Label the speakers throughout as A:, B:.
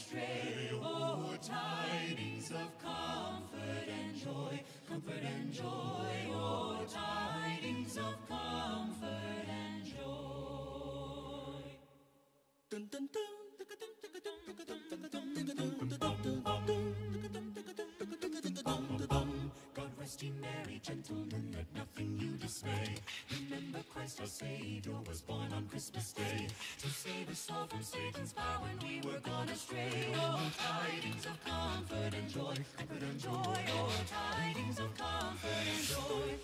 A: astray. Oh, tidings of comfort and joy, comfort and joy. Oh, tidings of comfort and joy. Dun, dun, dun. God rest ye merry gentlemen, let nothing you dismay. Remember Christ our Savior was born on Christmas Day to save us all from Satan's power when we were gone astray. Oh, tidings of comfort and joy, comfort and joy. Oh, tidings of comfort and joy.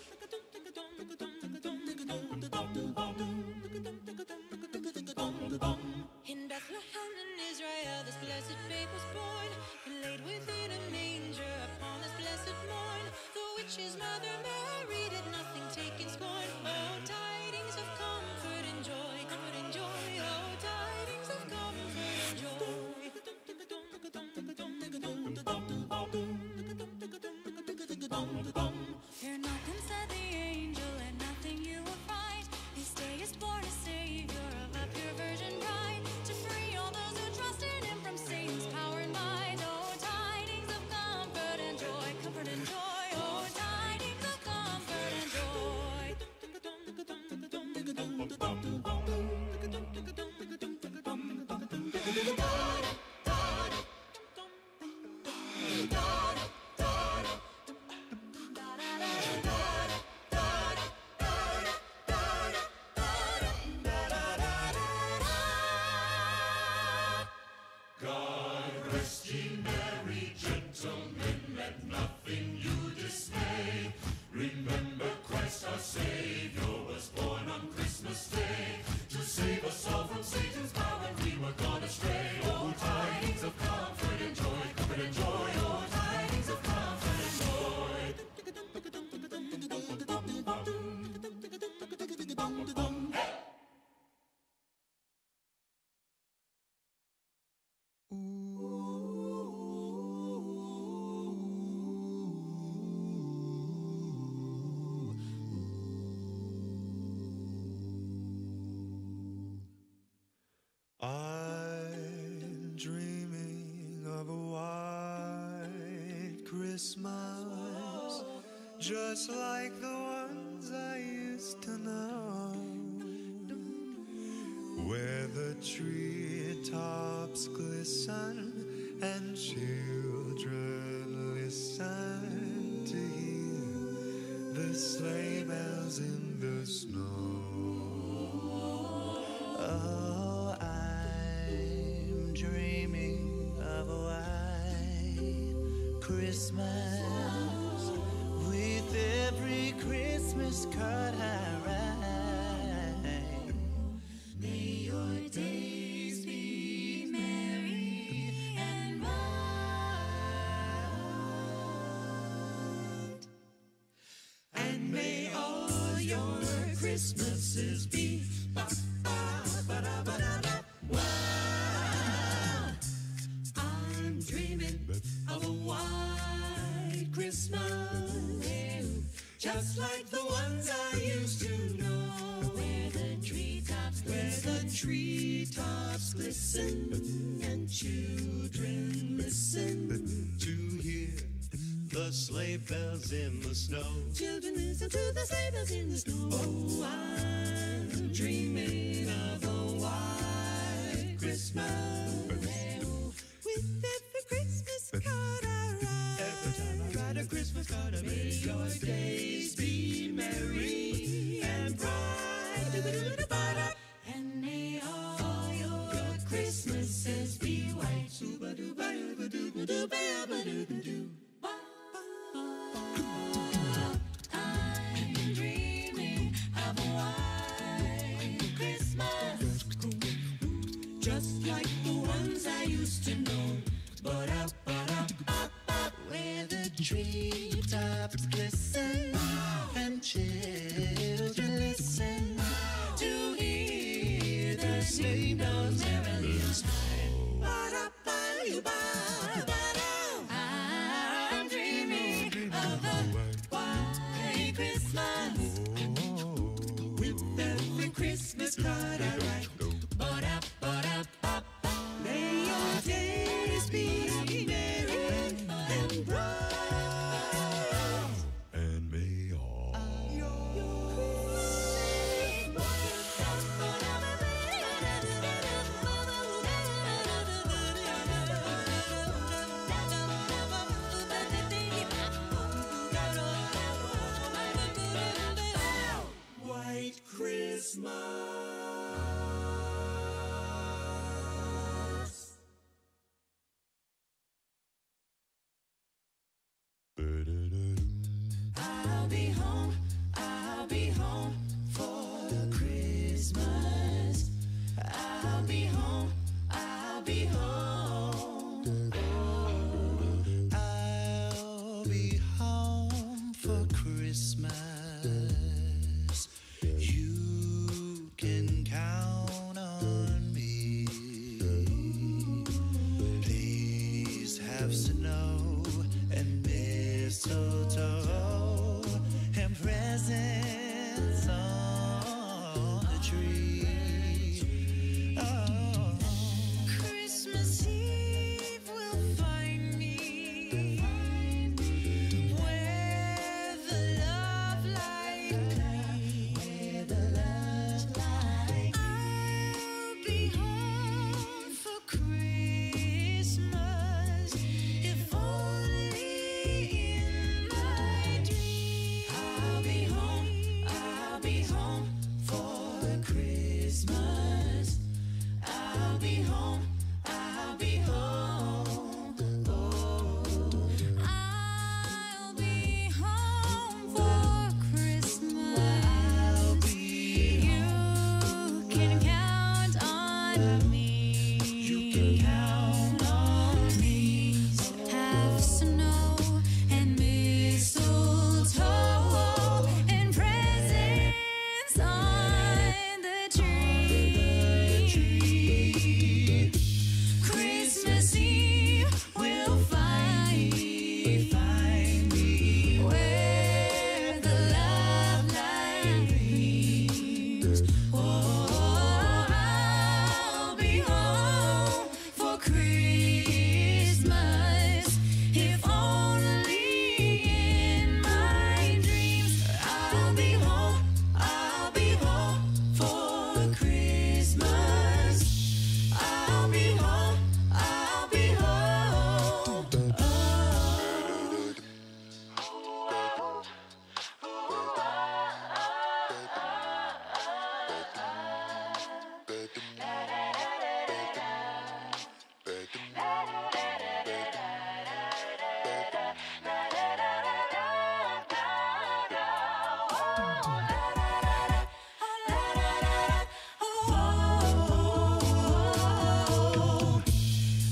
B: In Bethlehem in Israel, this blessed babe was born, and laid within a manger upon this blessed morn. The witch's mother Mary did nothing take in scorn. Oh, tidings of comfort and joy, comfort and joy. Oh, tidings of comfort and joy. Fear nothing, said the angel, and nothing you will find. This day is born a Savior of a pure virgin bride, to free all those who trust in him from Satan's power and might. Oh, tidings of comfort and joy, comfort and joy. Oh, tidings of comfort and joy.
A: God rest ye merry gentlemen, let nothing you dismay. Remember Christ our Savior was born on Christmas Day to save us all from Satan's power when we were gone astray. Oh, tidings of comfort and joy, comfort and joy. Oh, tidings of comfort and joy.
C: I'm dreaming of a white Christmas, just like the ones I used to know, where the treetops glisten and children listen to hear the sleigh bells in the snow. Oh, I'm dreaming of a white Christmas, with every Christmas card I write.
B: May your days be merry and bright,
A: And may all your Christmases be wow. I'm dreaming of a white Christmas, just like the ones I used to know,
B: where the treetops
A: glisten and children listen
C: To hear the sleigh bells in the snow.
A: Children listen to the sleigh bells in the snow. Oh, I'm dreaming of a white Christmas, with every Christmas card I write. Every time I write a Christmas card, I may your days be merry and bright.
B: and may all your
A: Christmases be white.
B: I'm dreaming of a white Christmas,
A: Just like the ones I used to know.
C: Where the treetops glisten and children listen to hear the sleigh bells merrily chime.
B: I'm dreaming of a white Christmas,
A: With every Christmas card I write, may your days
D: be home. I'll be home for Christmas. You can count on me. Please have snow and mistletoe and presents on the tree. Oh.
B: Christmas Eve will find me where the love light gleams. I'll be home for Christmas, if only in my dreams. I'll be home for Christmas. I'll be home. I'll be home for Christmas. You can count on me. Please have snow and mistletoe and presents on the tree. Christmas Eve will find me where the love light gleams. Oh, I'll be home for Christmas, if only in my dreams. I'll be home for Christmas. I'll be home.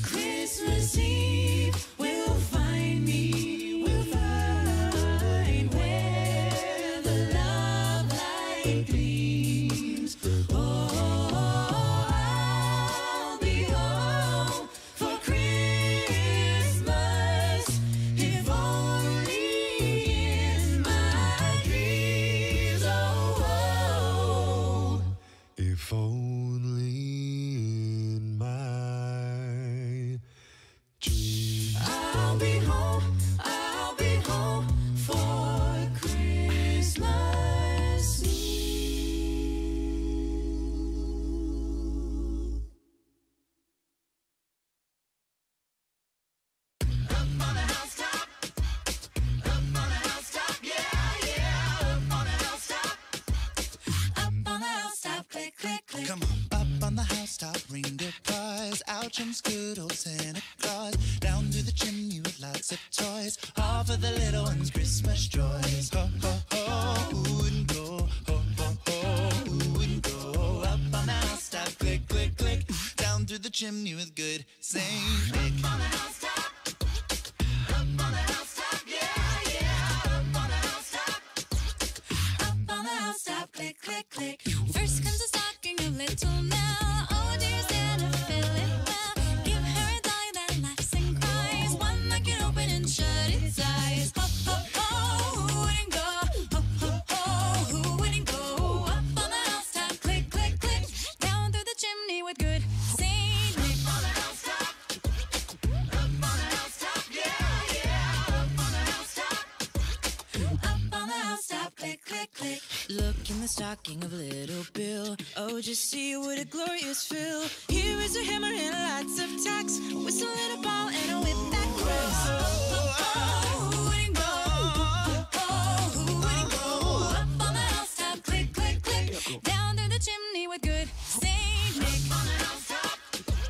B: Christmas Eve will find me where the love light gleams. Oh, I'll be home for Christmas, if only in my dreams. Oh,
C: If only in my dreams.
B: I'll be home for Christmas Eve. Up on the housetop, yeah, up on the housetop. Up on the housetop, click, click, click.
D: Come on, up on the housetop, reindeer cars. Out jumps good old Santa Claus. Down through the chimney with lots of toys, all for the little ones' Christmas joys. Ho, ho, ho, who wouldn't go? Ho, ho, ho, who wouldn't go? Up on the housetop, click, click, click. Down through the chimney with good Saint Nick.
B: Up on the housetop, yeah, up on the housetop. Up on the housetop, click, click, click. First comes a stocking of little Nell. Oh, dear Santa, fill it well. Give her a dolly that laughs and cries, one that can open and shut its eyes. Ho, ho, ho, who wouldn't go? Ho, ho, ho, who wouldn't go? Up on the housetop, click, click, click. Down through the chimney with good Saint Nick. Up on the housetop, yeah, up on the housetop. Up on the housetop, click, click, click. Look in the stocking of little Bill. Oh, just see what a glorious fill. Here is a hammer and lots of tacks, a whistle and a ball and a whip that cracks. Oh, oh, oh, who wouldn't go? Oh, oh, who wouldn't go? Up on the housetop, click, click, click. Down through the chimney with good Saint Nick. Up on the housetop,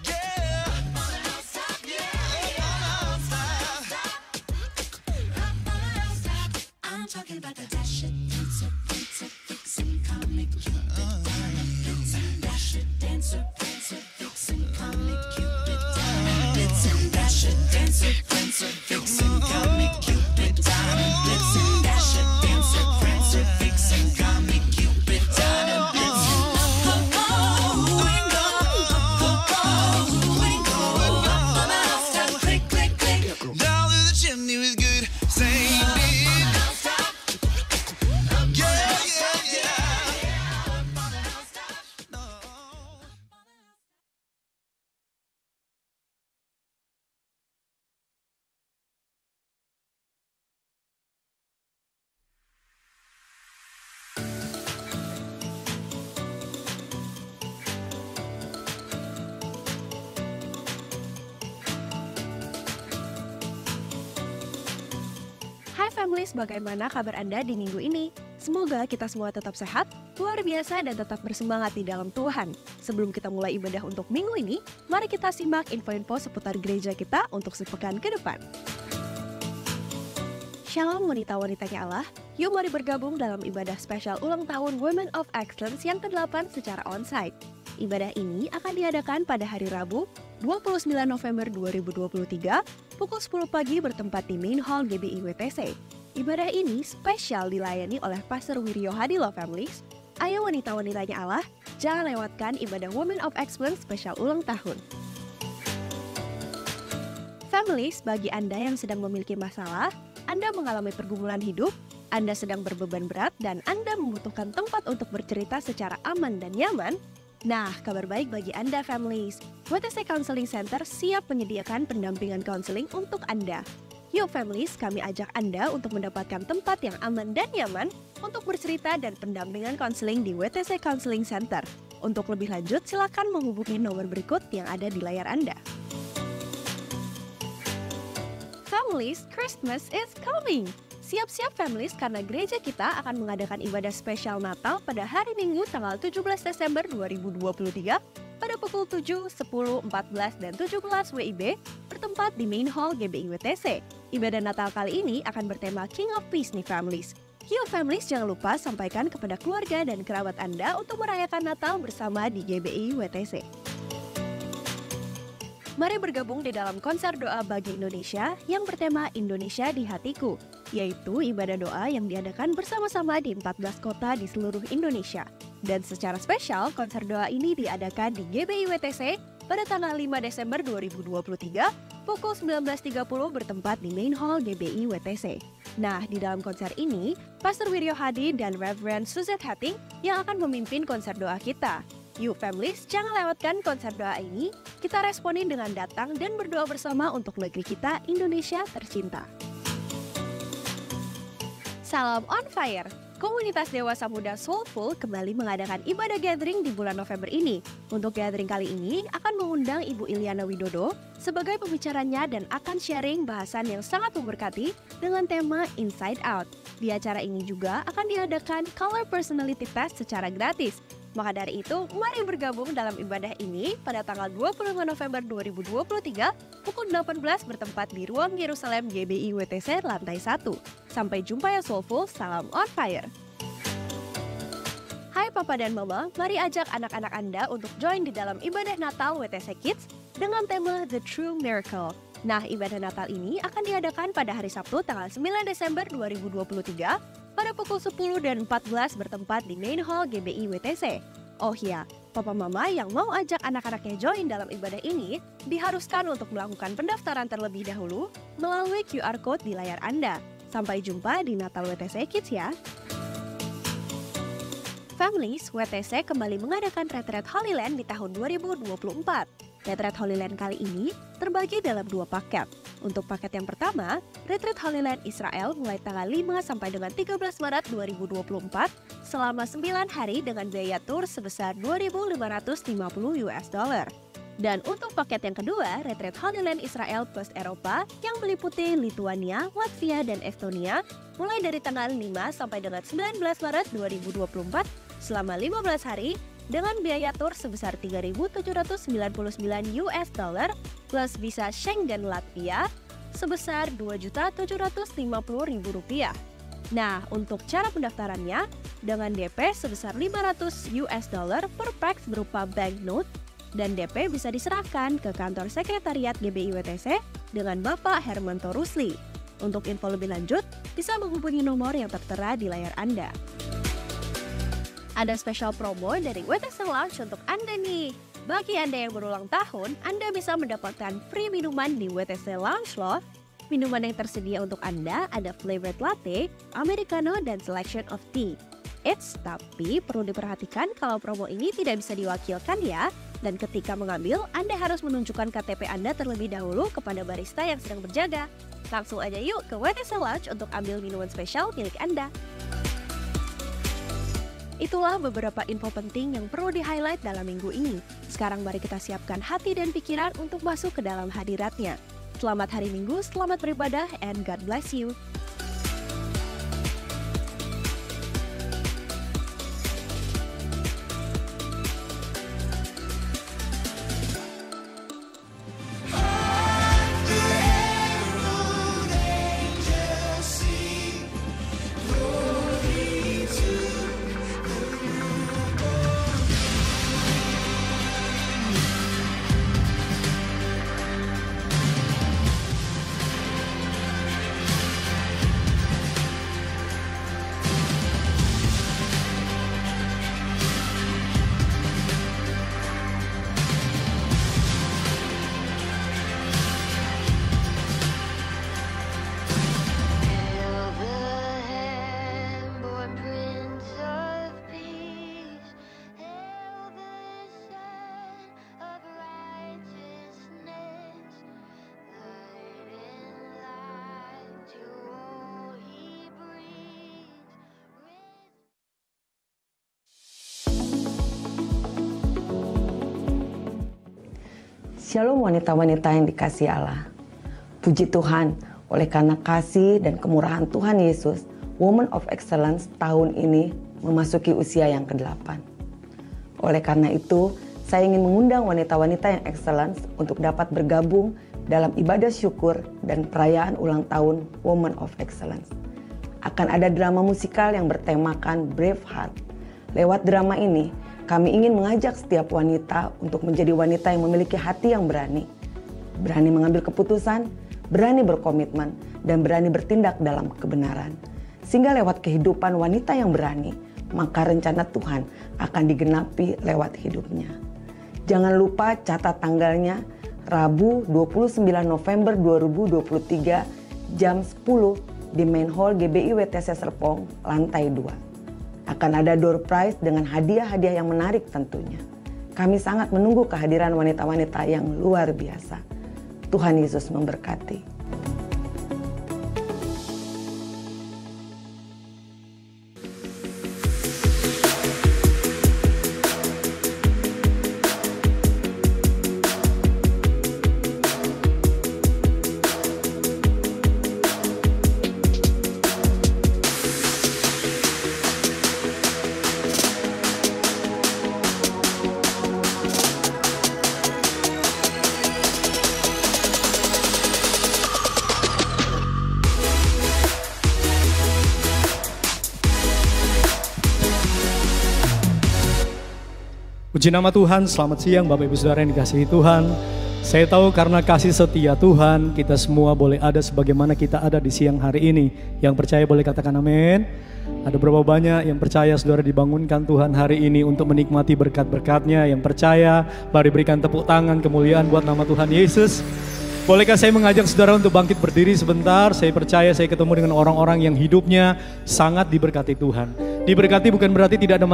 D: Yeah,
B: up on the housetop, yeah, up on the housetop. I'm talking about the Dasher, Dancer, Prancer, Vixen, Comet, Cupid, Donner, Blitzen. Dasher, Dancer, Prancer, Vixen, Comet, Cupid,
E: Hai families, bagaimana kabar Anda di minggu ini? Semoga kita semua tetap sehat, luar biasa dan tetap bersemangat di dalam Tuhan. Sebelum kita mulai ibadah untuk minggu ini, mari kita simak info-info seputar gereja kita untuk sepekan ke depan. Shalom wanita-wanitanya Allah, yuk mari bergabung dalam ibadah spesial ulang tahun Women of Excellence yang ke-8 secara onsite. Ibadah ini akan diadakan pada hari Rabu, 29 November 2023, pukul 10 pagi bertempat di Main Hall GBI WTC. Ibadah ini spesial dilayani oleh Pastor Wiryo Hadi Love Families. Ayo wanita-wanitanya Allah, jangan lewatkan ibadah Women of Excellence spesial ulang tahun. Families, bagi Anda yang sedang memiliki masalah, Anda mengalami pergumulan hidup, Anda sedang berbeban berat, dan Anda membutuhkan tempat untuk bercerita secara aman dan nyaman, nah, kabar baik bagi Anda families. WTC Counseling Center siap menyediakan pendampingan counseling untuk Anda. Yuk families, kami ajak Anda untuk mendapatkan tempat yang aman dan nyaman untuk bercerita dan pendampingan counseling di WTC Counseling Center. Untuk lebih lanjut, silakan menghubungi nomor berikut yang ada di layar Anda. Families, Christmas is coming! Siap-siap families karena gereja kita akan mengadakan ibadah spesial Natal pada hari Minggu tanggal 17 Desember 2023 pada pukul 7, 10, 14, dan 17 WIB bertempat di Main Hall GBI WTC. Ibadah Natal kali ini akan bertema King of Peace nih families. Yuk families, jangan lupa sampaikan kepada keluarga dan kerabat Anda untuk merayakan Natal bersama di GBI WTC. Mari bergabung di dalam konser doa bagi Indonesia yang bertema Indonesia di Hatiku, yaitu ibadah doa yang diadakan bersama-sama di 14 kota di seluruh Indonesia. Dan secara spesial, konser doa ini diadakan di GBI WTC pada tanggal 5 Desember 2023 pukul 19.30 bertempat di Main Hall GBI WTC. Nah, di dalam konser ini, Pastor Wiryo Hadi dan Reverend Suzette Hatting yang akan memimpin konser doa kita. Yuk families, jangan lewatkan konser doa ini. Kita responin dengan datang dan berdoa bersama untuk negeri kita, Indonesia tercinta. Salam on fire! Komunitas Dewasa Muda Soulful kembali mengadakan ibadah gathering di bulan November ini. Untuk gathering kali ini akan mengundang Ibu Iliana Widodo sebagai pembicaranya dan akan sharing bahasan yang sangat memberkati dengan tema Inside Out. Di acara ini juga akan diadakan Color Personality Test secara gratis. Maka dari itu, mari bergabung dalam ibadah ini pada tanggal 25 November 2023 pukul 18 bertempat di Ruang Yerusalem GBI WTC lantai 1. Sampai jumpa ya Soulful, salam on fire! Hai Papa dan Mama, mari ajak anak-anak Anda untuk join di dalam ibadah Natal WTC Kids dengan tema The True Miracle. Nah, ibadah Natal ini akan diadakan pada hari Sabtu tanggal 9 Desember 2023 pada pukul 10 dan 14 bertempat di Main Hall GBI WTC. Oh ya, Papa Mama yang mau ajak anak-anaknya join dalam ibadah ini diharuskan untuk melakukan pendaftaran terlebih dahulu melalui QR Code di layar Anda. Sampai jumpa di Natal WTC Kids ya! Families, WTC kembali mengadakan Retreat Holy Land di tahun 2024. Retreat Holy Land kali ini terbagi dalam 2 paket. Untuk paket yang pertama, Retreat Holy Land Israel mulai tanggal 5 sampai dengan 13 Maret 2024 selama 9 hari dengan biaya tur sebesar $2.550. Dan untuk paket yang kedua, Retreat Holy Land Israel plus Eropa yang meliputi Lithuania, Latvia, dan Estonia mulai dari tanggal 5 sampai dengan 19 Maret 2024 selama 15 hari dengan biaya tur sebesar $3.799 plus visa Schengen Latvia sebesar $2.750.000. Nah, untuk cara pendaftarannya dengan DP sebesar $500 per pax berupa banknote dan DP bisa diserahkan ke kantor sekretariat GBI WTC dengan Bapak Hermanto Rusli. Untuk info lebih lanjut, bisa menghubungi nomor yang tertera di layar Anda. Ada spesial promo dari WTC Lounge untuk Anda nih. Bagi Anda yang berulang tahun, Anda bisa mendapatkan free minuman di WTC Lounge loh. Minuman yang tersedia untuk Anda ada flavored latte, americano, dan selection of tea. Tapi perlu diperhatikan kalau promo ini tidak bisa diwakilkan ya. Dan ketika mengambil, Anda harus menunjukkan KTP Anda terlebih dahulu kepada barista yang sedang berjaga. Langsung aja yuk ke WTC Lounge untuk ambil minuman spesial milik Anda. Itulah beberapa info penting yang perlu di-highlight dalam minggu ini. Sekarang mari kita siapkan hati dan pikiran untuk masuk ke dalam hadirat-Nya. Selamat hari Minggu, selamat beribadah, and God bless you.
F: Shalom wanita-wanita yang dikasihi Allah. Puji Tuhan, oleh karena kasih dan kemurahan Tuhan Yesus, Woman of Excellence tahun ini memasuki usia yang ke-8. Oleh karena itu, saya ingin mengundang wanita-wanita yang excellence untuk dapat bergabung dalam ibadah syukur dan perayaan ulang tahun Woman of Excellence. Akan ada drama musikal yang bertemakan Braveheart. Lewat drama ini, kami ingin mengajak setiap wanita untuk menjadi wanita yang memiliki hati yang berani. Berani mengambil keputusan, berani berkomitmen, dan berani bertindak dalam kebenaran. Sehingga lewat kehidupan wanita yang berani, maka rencana Tuhan akan digenapi lewat hidupnya. Jangan lupa catat tanggalnya, Rabu 29 November 2023 jam 10 di Main Hall GBI WTC Serpong, lantai 2. Akan ada door prize dengan hadiah-hadiah yang menarik tentunya. Kami sangat menunggu kehadiran wanita-wanita yang luar biasa. Tuhan Yesus memberkati.
G: Puji nama Tuhan, selamat siang Bapak Ibu Saudara yang dikasihi Tuhan. Saya tahu karena kasih setia Tuhan, kita semua boleh ada sebagaimana kita ada di siang hari ini. Yang percaya boleh katakan amin. Ada berapa banyak yang percaya saudara dibangunkan Tuhan hari ini untuk menikmati berkat-berkatnya. Yang percaya, mari berikan tepuk tangan kemuliaan buat nama Tuhan Yesus. Bolehkah saya mengajak saudara untuk bangkit berdiri sebentar? Saya percaya saya ketemu dengan orang-orang yang hidupnya sangat diberkati Tuhan. Diberkati bukan berarti tidak ada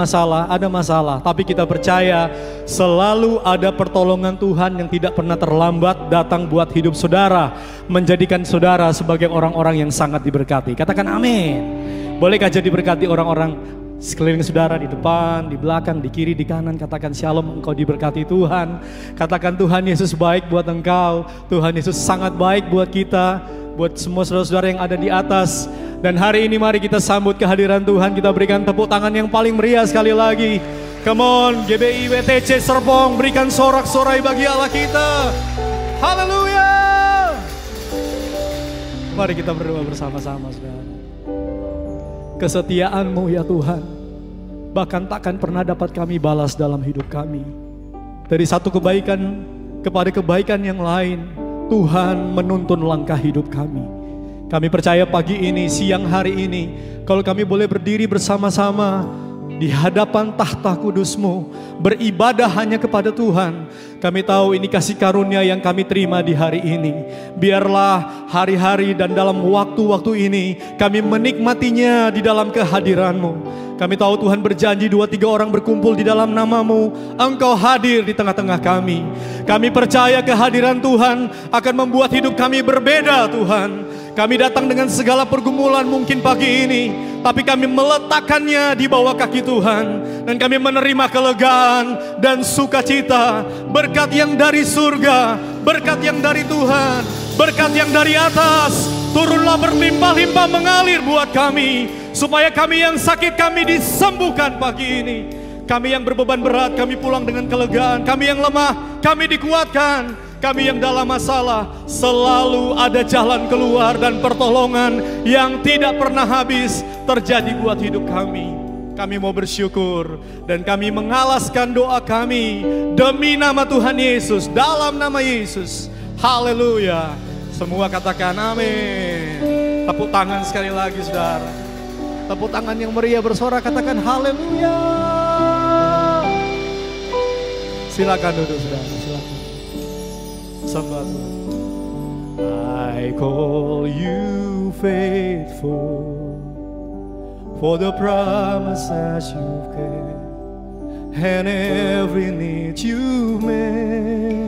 G: masalah. Tapi kita percaya selalu ada pertolongan Tuhan yang tidak pernah terlambat datang buat hidup saudara. Menjadikan saudara sebagai orang-orang yang sangat diberkati. Katakan amin. Bolehkah jadi diberkati orang-orang sekeliling saudara di depan, di belakang, di kiri, di kanan. Katakan shalom, engkau diberkati Tuhan. Katakan Tuhan Yesus baik buat engkau. Tuhan Yesus sangat baik buat kita. Buat semua saudara-saudara yang ada di atas. Dan hari ini mari kita sambut kehadiran Tuhan. Kita berikan tepuk tangan yang paling meriah sekali lagi. Come on, GBI WTC Serpong, berikan sorak-sorai bagi Allah kita. Haleluya. Mari kita berdoa bersama-sama saudara. Kesetiaan-Mu ya Tuhan, bahkan takkan pernah dapat kami balas dalam hidup kami. Dari satu kebaikan kepada kebaikan yang lain, Tuhan menuntun langkah hidup kami. Kami percaya pagi ini, siang hari ini, kalau kami boleh berdiri bersama-sama di hadapan tahta kudus-Mu, beribadah hanya kepada Tuhan. Kami tahu ini kasih karunia yang kami terima di hari ini. Biarlah hari-hari dan dalam waktu-waktu ini kami menikmatinya di dalam kehadiran-Mu. Kami tahu Tuhan berjanji 2-3 orang berkumpul di dalam nama-Mu, Engkau hadir di tengah-tengah kami. Kami percaya kehadiran Tuhan akan membuat hidup kami berbeda Tuhan. Kami datang dengan segala pergumulan mungkin pagi ini, tapi kami meletakkannya di bawah kaki Tuhan. Dan kami menerima kelegaan dan sukacita. Berkat yang dari surga, berkat yang dari Tuhan, berkat yang dari atas, turunlah berlimpah-limpah mengalir buat kami. Supaya kami yang sakit kami disembuhkan pagi ini. Kami yang berbeban berat kami pulang dengan kelegaan. Kami yang lemah kami dikuatkan. Kami yang dalam masalah selalu ada jalan keluar dan pertolongan yang tidak pernah habis terjadi buat hidup kami. Kami mau bersyukur dan kami mengalaskan doa kami demi nama Tuhan Yesus, dalam nama Yesus. Haleluya. Semua katakan amin. Tepuk tangan sekali lagi saudara. Tepuk tangan yang meriah bersorak, katakan haleluya. Silakan duduk saudara, silakan. Sembah Tuhan. I call you faithful for the promises you've kept and every need you've met.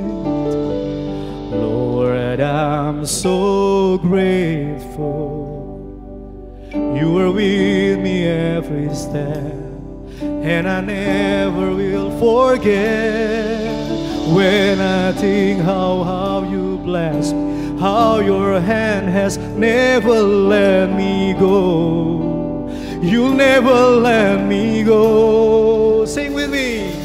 G: Lord, I'm so grateful. You were with me every step, and I never will forget When I think how you bless me, how your hand has never let me go. You'll never let me go. Sing with me.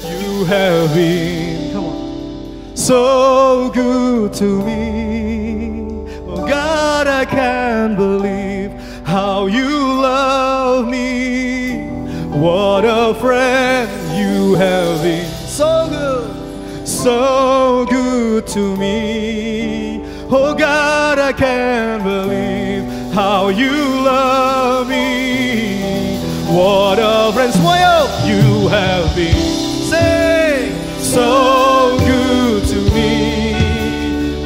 G: You have been, come on, so good to me. Oh God, I can't believe how you love me. What a friend you have been. So good, so good to me. Oh God, I can't believe how you love me. What a friend, smile, you have been. Say, so good to me.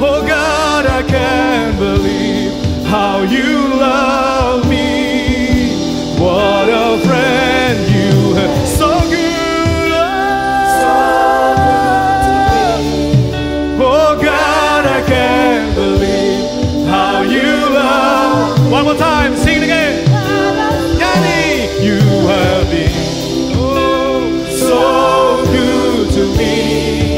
G: Oh God, I can't believe how you love me. What a friend you have. So good, oh God, I can't believe how you love. One more time, sing it again. Yanni, you have been so good to me.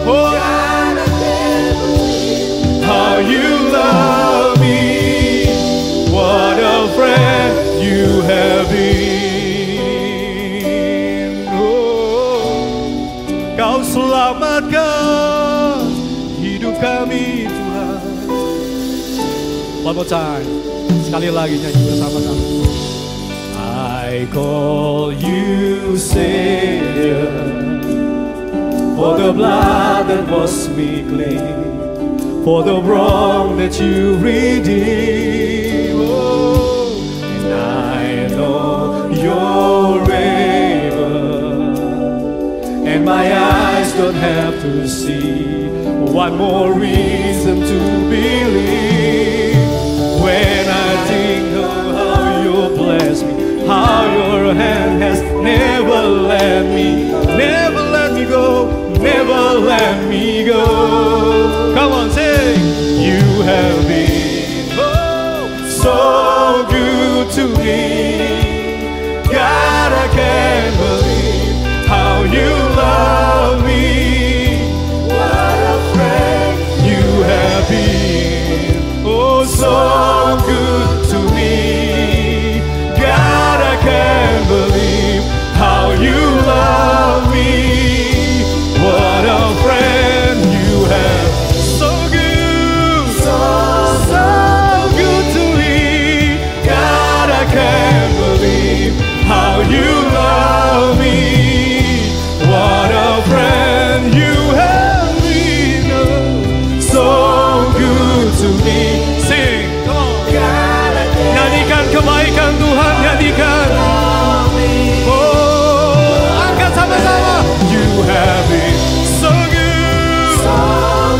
G: Oh God, I can't believe how you love me. What a friend you have been. Oh, Kau selamatkan hidup kami Tuhan. One more time, sekali lagi nyanyi bersama-sama. I call you Savior, for the blood that washed me clean, for the wrong that you redeemed. Oh, and I know you're able, and my eyes don't have to see. One more reason to believe. When I think of how you bless me, how your hand has never let me go, never let me go. Come on, sing. You have been so good to me. God, I can't believe how you love me. What a friend you have been. Oh, so good to me. God, I can't believe how you love me. What a friend you have. So good, so good to me. God, I can't believe how you love me. What a friend you have been. So good to me. Sing, come on. Nyanyikan kebaikan Tuhan, nyanyikan. Oh, angkat sama-sama. You have been so good. Oh,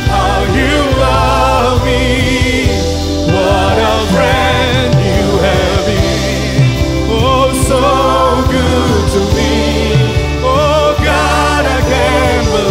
G: how you love me. What a friend you have been. Oh, so good to me. Oh God, I can't believe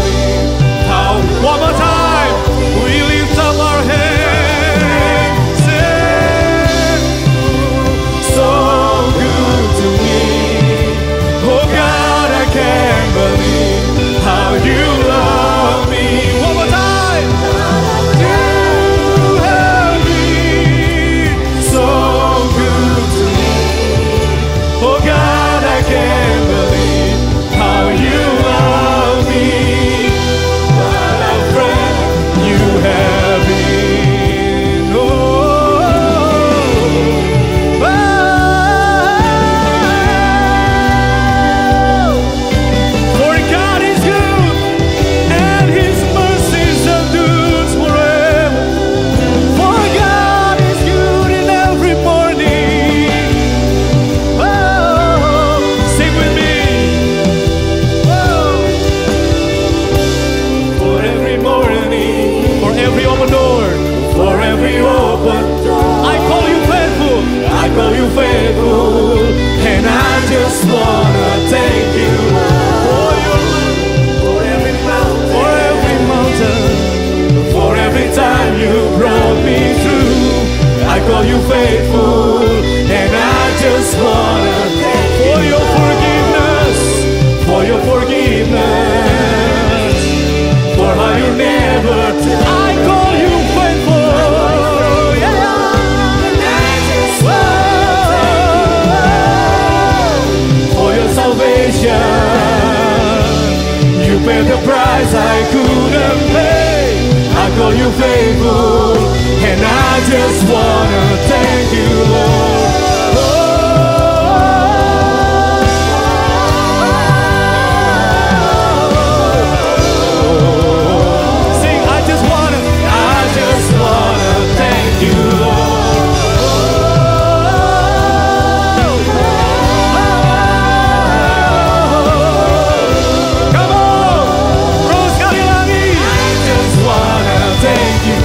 G: paid the price I couldn't pay. I call you faithful, and I just wanna thank you, Lord. Sing, I just wanna thank you, Lord. Come on, terus sekali lagi. I just wanna thank you.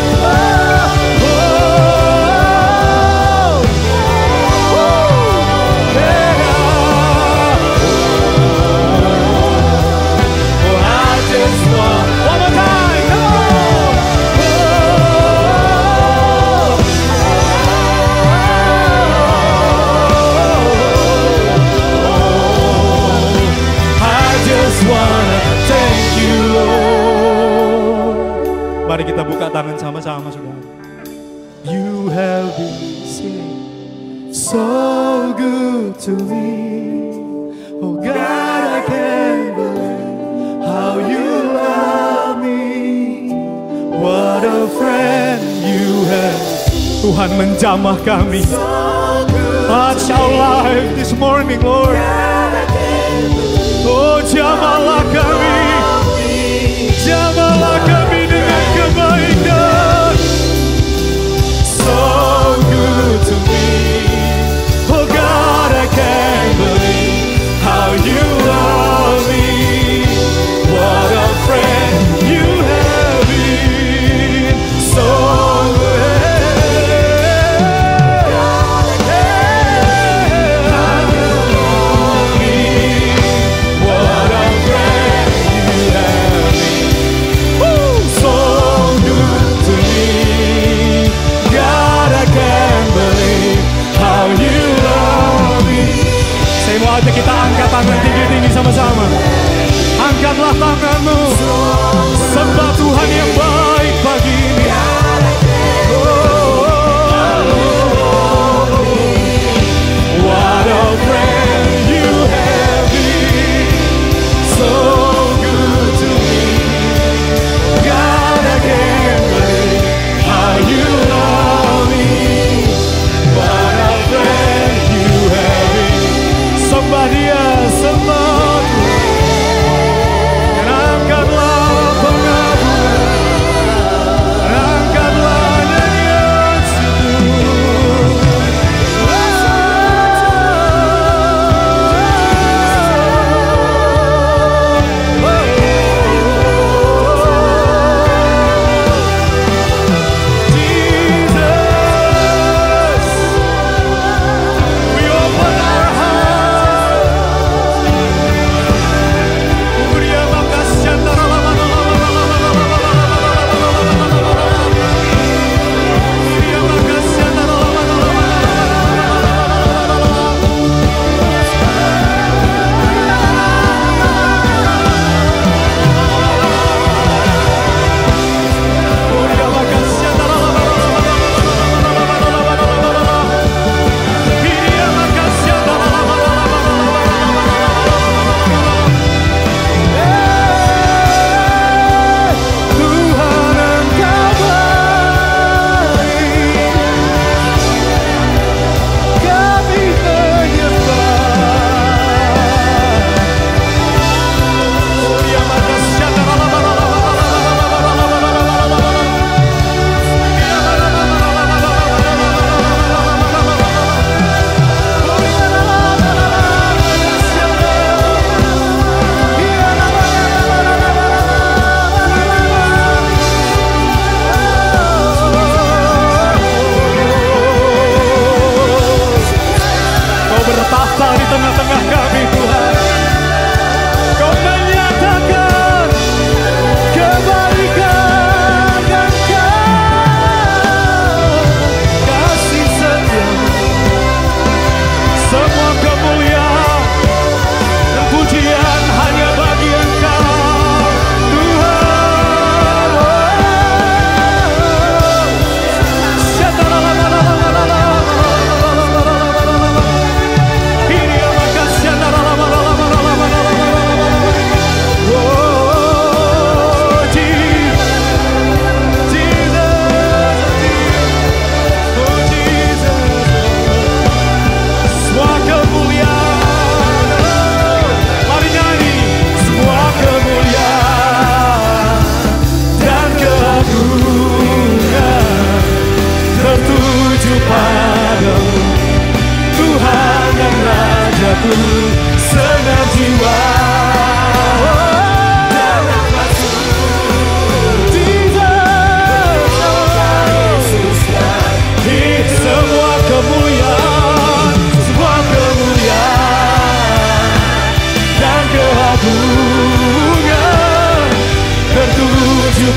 G: Mari kita buka tangan sama-sama, saudara. You have been so good to me. Oh God, I can't believe how you love me. What a friend you have. Tuhan menjamah kami. Touch our life this morning, Lord. Oh, jamahlah kami. Jamahlah kami dengan kebaikan. So good to me. Oh God, I can't believe how you love me. What a friend you have been. So good. What a friend you have been. Woo! So good to me. God, I can't believe how you love me. Saya mau ajak kita angkat tangan tinggi-tinggi sama-sama. Angkatlah tanganmu. Sembah Tuhan yang baik pagi ini. What a friend you have been. So good to me. God, I can't believe how you love me. What a friend you have been. Somebody else, somebody. Dan angkatlah pengakuan.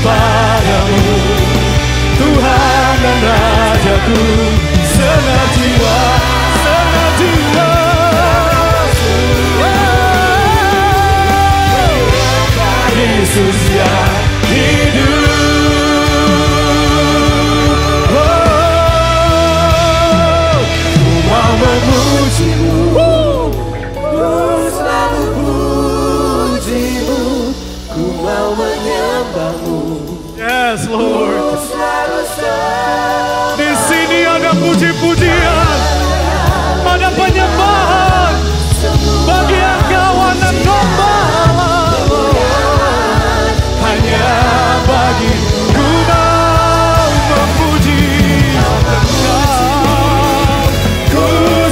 G: padamu, Tuhan dan Rajaku, senang jiwa, senang jiwa. Yesus yang hidup. Ku mau memujimu, ku selalu pujimu, ku mau menyembahmu. Yes, Lord. Di sini ada puji-pujian, ada penyembahan bagi Engkau anak domba. Hanya bagi ku mau memuji Engkau, ku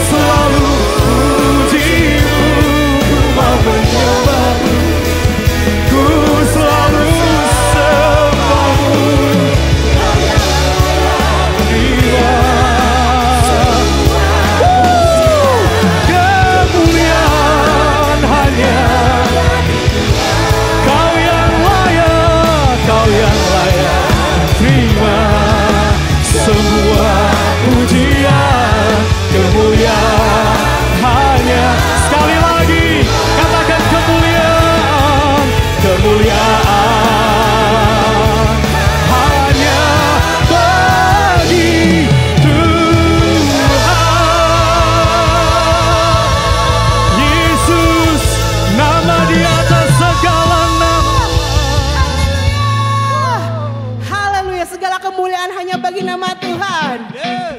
G: selalu pujimu, ku mau menyembahmu, ku selalu sembahmu. Kemuliaan hanya Kau yang layak, Kau yang layak. Terima semua pujian, kemuliaan hanya. Sekali lagi katakan kemuliaan, kemuliaan hanya bagi Tuhan. Yesus, nama di atas segala nama.
H: Haleluya, segala kemuliaan hanya bagi nama Tuhan.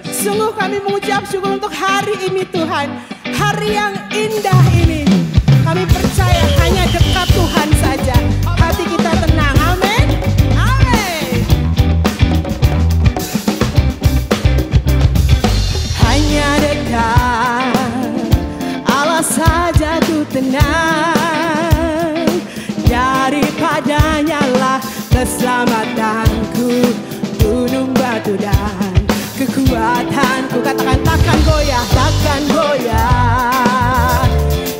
H: Sungguh kami mengucap syukur untuk hari ini Tuhan. Hari yang indah ini. Kami percaya hanya dekat Tuhan saja. Hati kita tenang. Amin. Amin. Hanya dekat Allah saja ku tenang. Daripadanya lah keselamatanku, gunung batu dan kekuatanku. Katakan takkan goyah, takkan goyah.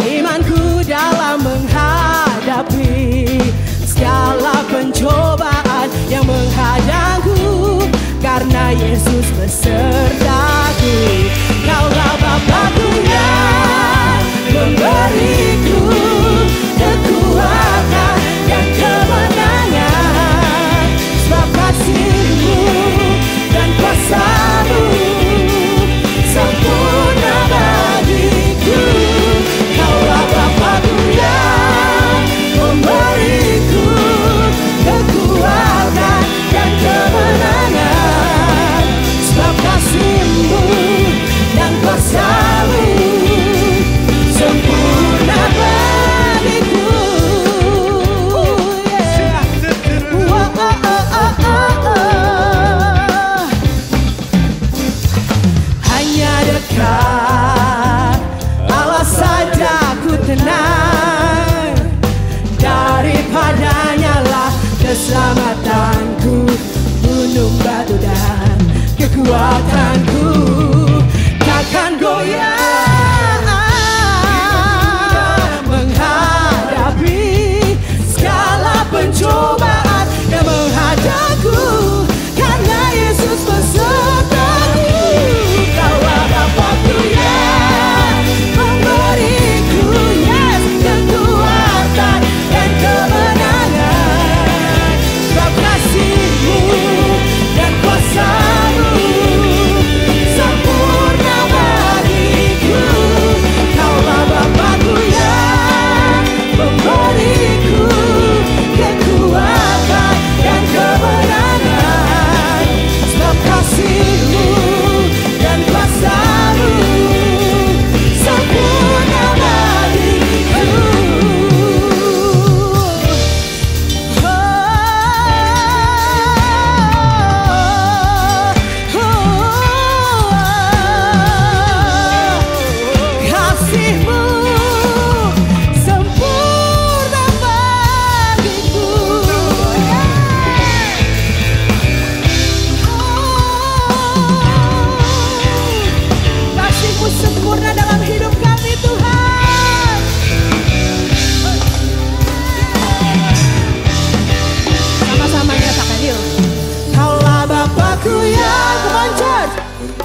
H: Imanku dalam menghadapi segala pencobaan yang menghadangku, karena Yesus besertaku. Kaulah Bapa-Ku yang memberiku kekuatan dan kemenangan, sebab kasih-Mu dan kuasa-Mu sempurna bagiku. Kaulah Bapa-Ku yang memberiku kekuatan dan kemenangan, sebab kasih-Mu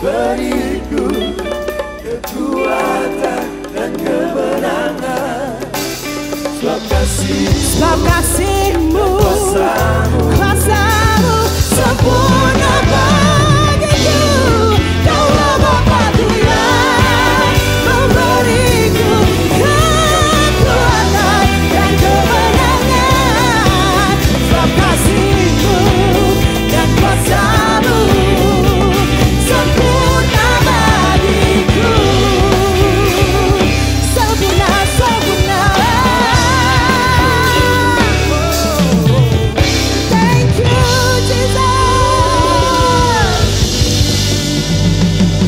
A: beriku kekuatan dan kemenangan. Sebab kasih-Mu, kuasa-Mu sempurna bagiku. Kaulah Bapa Tuhan, memberiku kekuatan dan kemenangan. Sebab kasih-Mu dan kuasa-Mu sempurna bagiku. Sempurna, sempurna. Thank you, Jesus.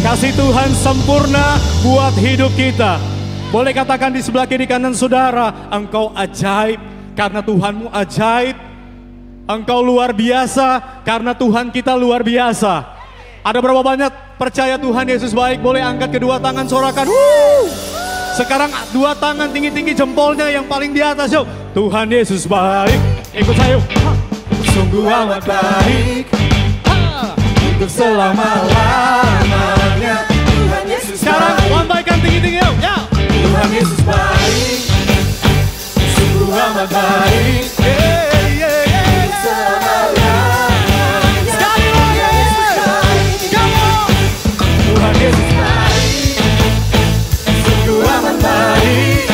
G: Kasih Tuhan sempurna buat hidup kita. Boleh katakan di sebelah kiri kanan saudara, engkau ajaib karena Tuhanmu ajaib. Engkau luar biasa karena Tuhan kita luar biasa. Ada berapa banyak percaya Tuhan Yesus baik? Boleh angkat kedua tangan, sorakan. Sekarang dua tangan tinggi-tinggi, jempolnya yang paling di atas. Yuk, Tuhan Yesus baik. Ikut saya yuk. Sungguh amat baik, untuk selama-lamanya.
A: Tuhan Yesus
G: Sekarang
A: baik.
G: lambaikan tinggi-tinggi yuk. Ya.
A: Tuhan Yesus baik, sungguh amat baik. Selama-lamanya.
G: Sekali lagi. Come on.
A: Tuhan Yesus baik, sungguh amat baik.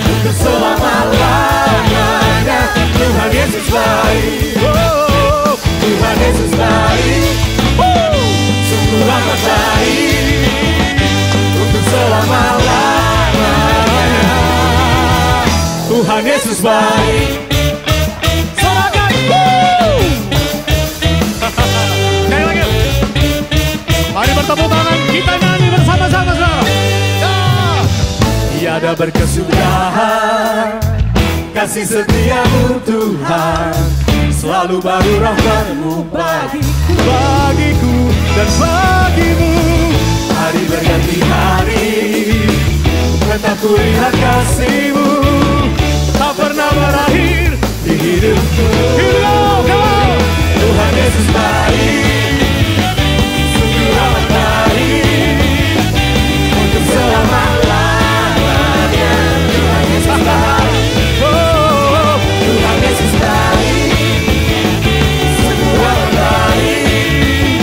A: Untuk selama-lamanya. Tuhan Yesus baik,
G: Oh,
A: Tuhan Yesus baik, sungguh amat baik. Untuk selama-lamanya.
G: Tuhan Yesus baik. Sorakan. Sekali lagi. Mari bertepuk tangan, kita nyanyi bersama-sama saudara.
A: Tiada berkesudahan kasih setiamu Tuhan, selalu baru rahmat-Mu
G: Bagiku dan bagimu.
A: hari berganti hari, tetap kulihat kasih-Mu
G: Tak pernah berakhir
A: di hidupku. Tuhan Yesus baik, sungguh amat baik. Untuk selama-lamanya. Tuhan Yesus baik, Tuhan Yesus baik, sungguh amat baik.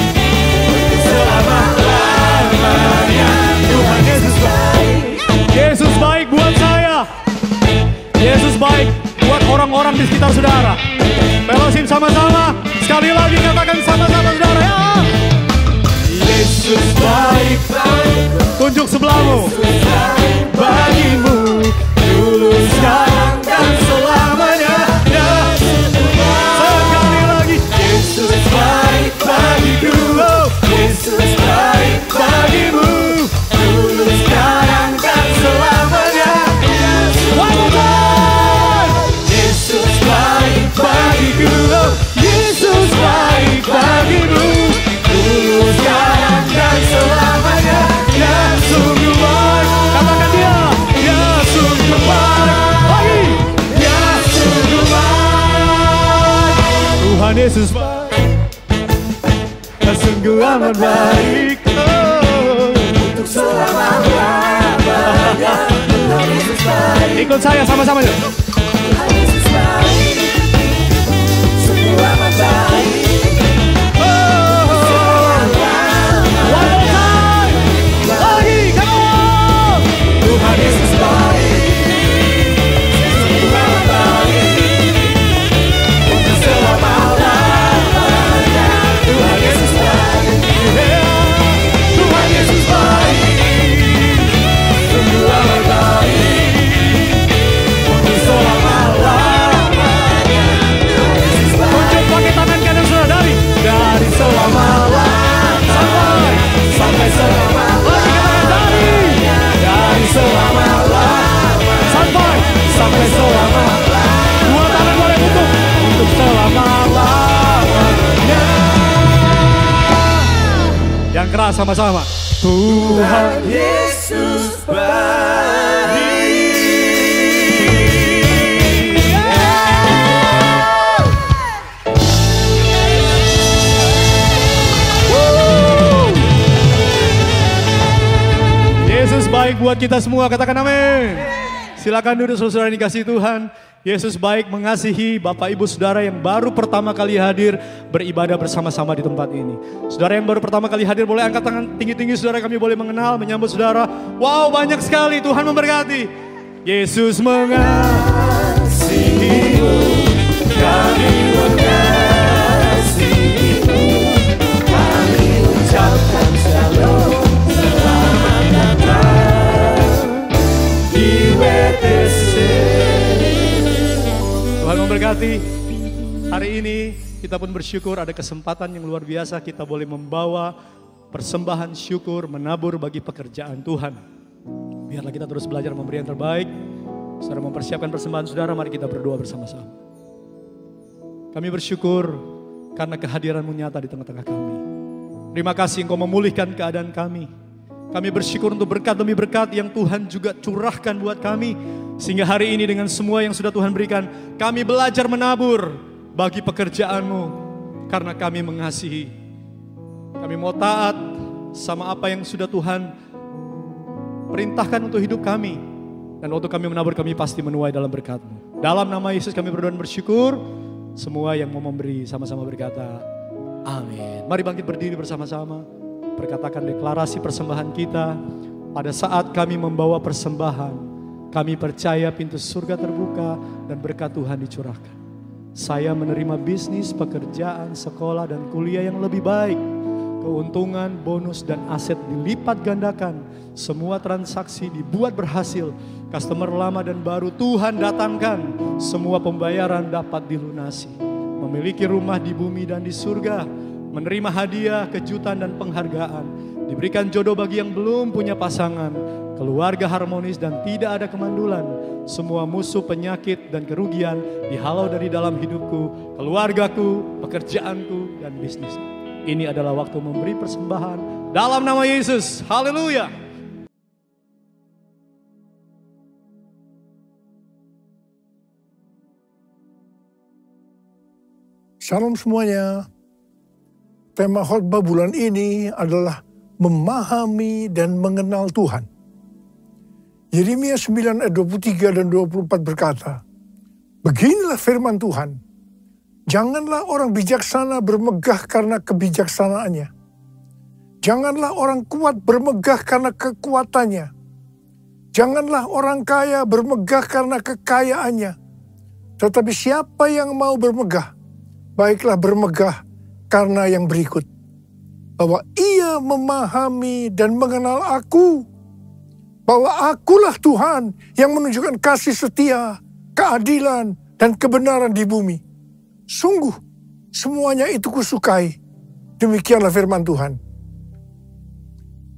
A: Untuk selama-lamanya. Tuhan Yesus baik.
G: Yesus baik buat saya. Yesus baik buat orang-orang di sekitar saudara. Fellowship sama-sama. Sekali lagi katakan sama-sama saudara ya.
A: Yesus baik bagiku.
G: Tunjuk sebelahmu.
A: Bagimu dulu, sekarang, dan selamanya. Ya, sekali lagi. Yesus baik bagiku. Yesus baik bagimu dulu, sekarang, dan selamanya.
G: One more time.
A: Yesus baik bagiku. Yesus baik bagimu dulu, sekarang, dan selamanya. Ya, sungguh baik.
G: Katakan dia.
A: Ya, sungguh baik.
G: Lagi.
A: Ya, sungguh baik.
G: Tuhan Yesus baik.
A: Sungguh amat baik. Untuk selama-lamanya. Tuhan Yesus baik.
G: Ikut saya sama-sama yuk.
A: Tuhan Yesus baik. Sungguh amat baik.
G: One more time. Lagi. Come on.
A: Tuhan Yesus baik. Sungguh amat baik. Untuk selama-lamanya. Tuhan Yesus baik. Tuhan Yesus baik. Sungguh amat baik. Untuk selama-lamanya. Tuhan Yesus baik.
G: Tunjuk pakai tangan kanan saudara dari
A: Selama-lamanya. Sampai selama-lamanya. Dari selama-lamanya. Sampai selama-lamanya.
G: dua tangan boleh untuk
A: selama-lamanya.
G: yang keras sama-sama.
A: Tuhan Yesus baik.
G: buat kita semua, katakan amin. Silakan duduk saudara yang dikasihi Tuhan. Yesus baik mengasihi Bapak Ibu Saudara yang baru pertama kali hadir beribadah bersama-sama di tempat ini. Saudara yang baru pertama kali hadir boleh angkat tangan tinggi-tinggi, saudara, kami boleh mengenal, menyambut saudara. Wow, banyak sekali, Tuhan memberkati. Yesus mengasihimu, kami mengasihimu, kami ucapkan shalom, selamat datang di WTC. Tuhan memberkati. Hari ini kita pun bersyukur ada kesempatan yang luar biasa kita boleh membawa persembahan syukur, menabur bagi pekerjaan Tuhan. Biarlah kita terus belajar memberi yang terbaik. Saudara mempersiapkan persembahan saudara, mari kita berdoa bersama-sama. Kami bersyukur karena kehadiran-Mu nyata di tengah-tengah kami. Terima kasih Engkau memulihkan keadaan kami. Kami bersyukur untuk berkat demi berkat yang Tuhan juga curahkan buat kami. Sehingga hari ini dengan semua yang sudah Tuhan berikan, kami belajar menabur bagi pekerjaan-Mu. Karena kami mengasihi. Kami mau taat sama apa yang sudah Tuhan perintahkan untuk hidup kami. Dan waktu kami menabur, kami pasti menuai dalam berkat-Mu. Dalam nama Yesus kami berdoa dan bersyukur. Semua yang mau memberi sama-sama berkata, amin. Mari bangkit berdiri bersama-sama. Berkatakan deklarasi persembahan kita. Pada saat kami membawa persembahan, kami percaya pintu surga terbuka dan berkat Tuhan dicurahkan. Saya menerima bisnis, pekerjaan, sekolah dan kuliah yang lebih baik. Keuntungan, bonus dan aset dilipat gandakan. Semua transaksi dibuat berhasil. Customer lama dan baru Tuhan datangkan. Semua pembayaran dapat dilunasi. Memiliki rumah di bumi dan di surga. Menerima hadiah, kejutan dan penghargaan. Diberikan jodoh bagi yang belum punya pasangan. Keluarga harmonis dan tidak ada kemandulan. Semua musuh, penyakit dan kerugian dihalau dari dalam hidupku, keluargaku, pekerjaanku dan bisnisku. Ini adalah waktu memberi persembahan dalam nama Yesus. Haleluya.
I: Shalom semuanya. Tema khotbah bulan ini adalah memahami dan mengenal Tuhan. Yeremia 9 ayat 23 dan 24 berkata, beginilah firman Tuhan, janganlah orang bijaksana bermegah karena kebijaksanaannya. Janganlah orang kuat bermegah karena kekuatannya. Janganlah orang kaya bermegah karena kekayaannya. Tetapi siapa yang mau bermegah, baiklah bermegah karena yang berikut, bahwa ia memahami dan mengenal aku, bahwa akulah Tuhan yang menunjukkan kasih setia, keadilan, dan kebenaran di bumi. Sungguh, semuanya itu kusukai. Demikianlah firman Tuhan.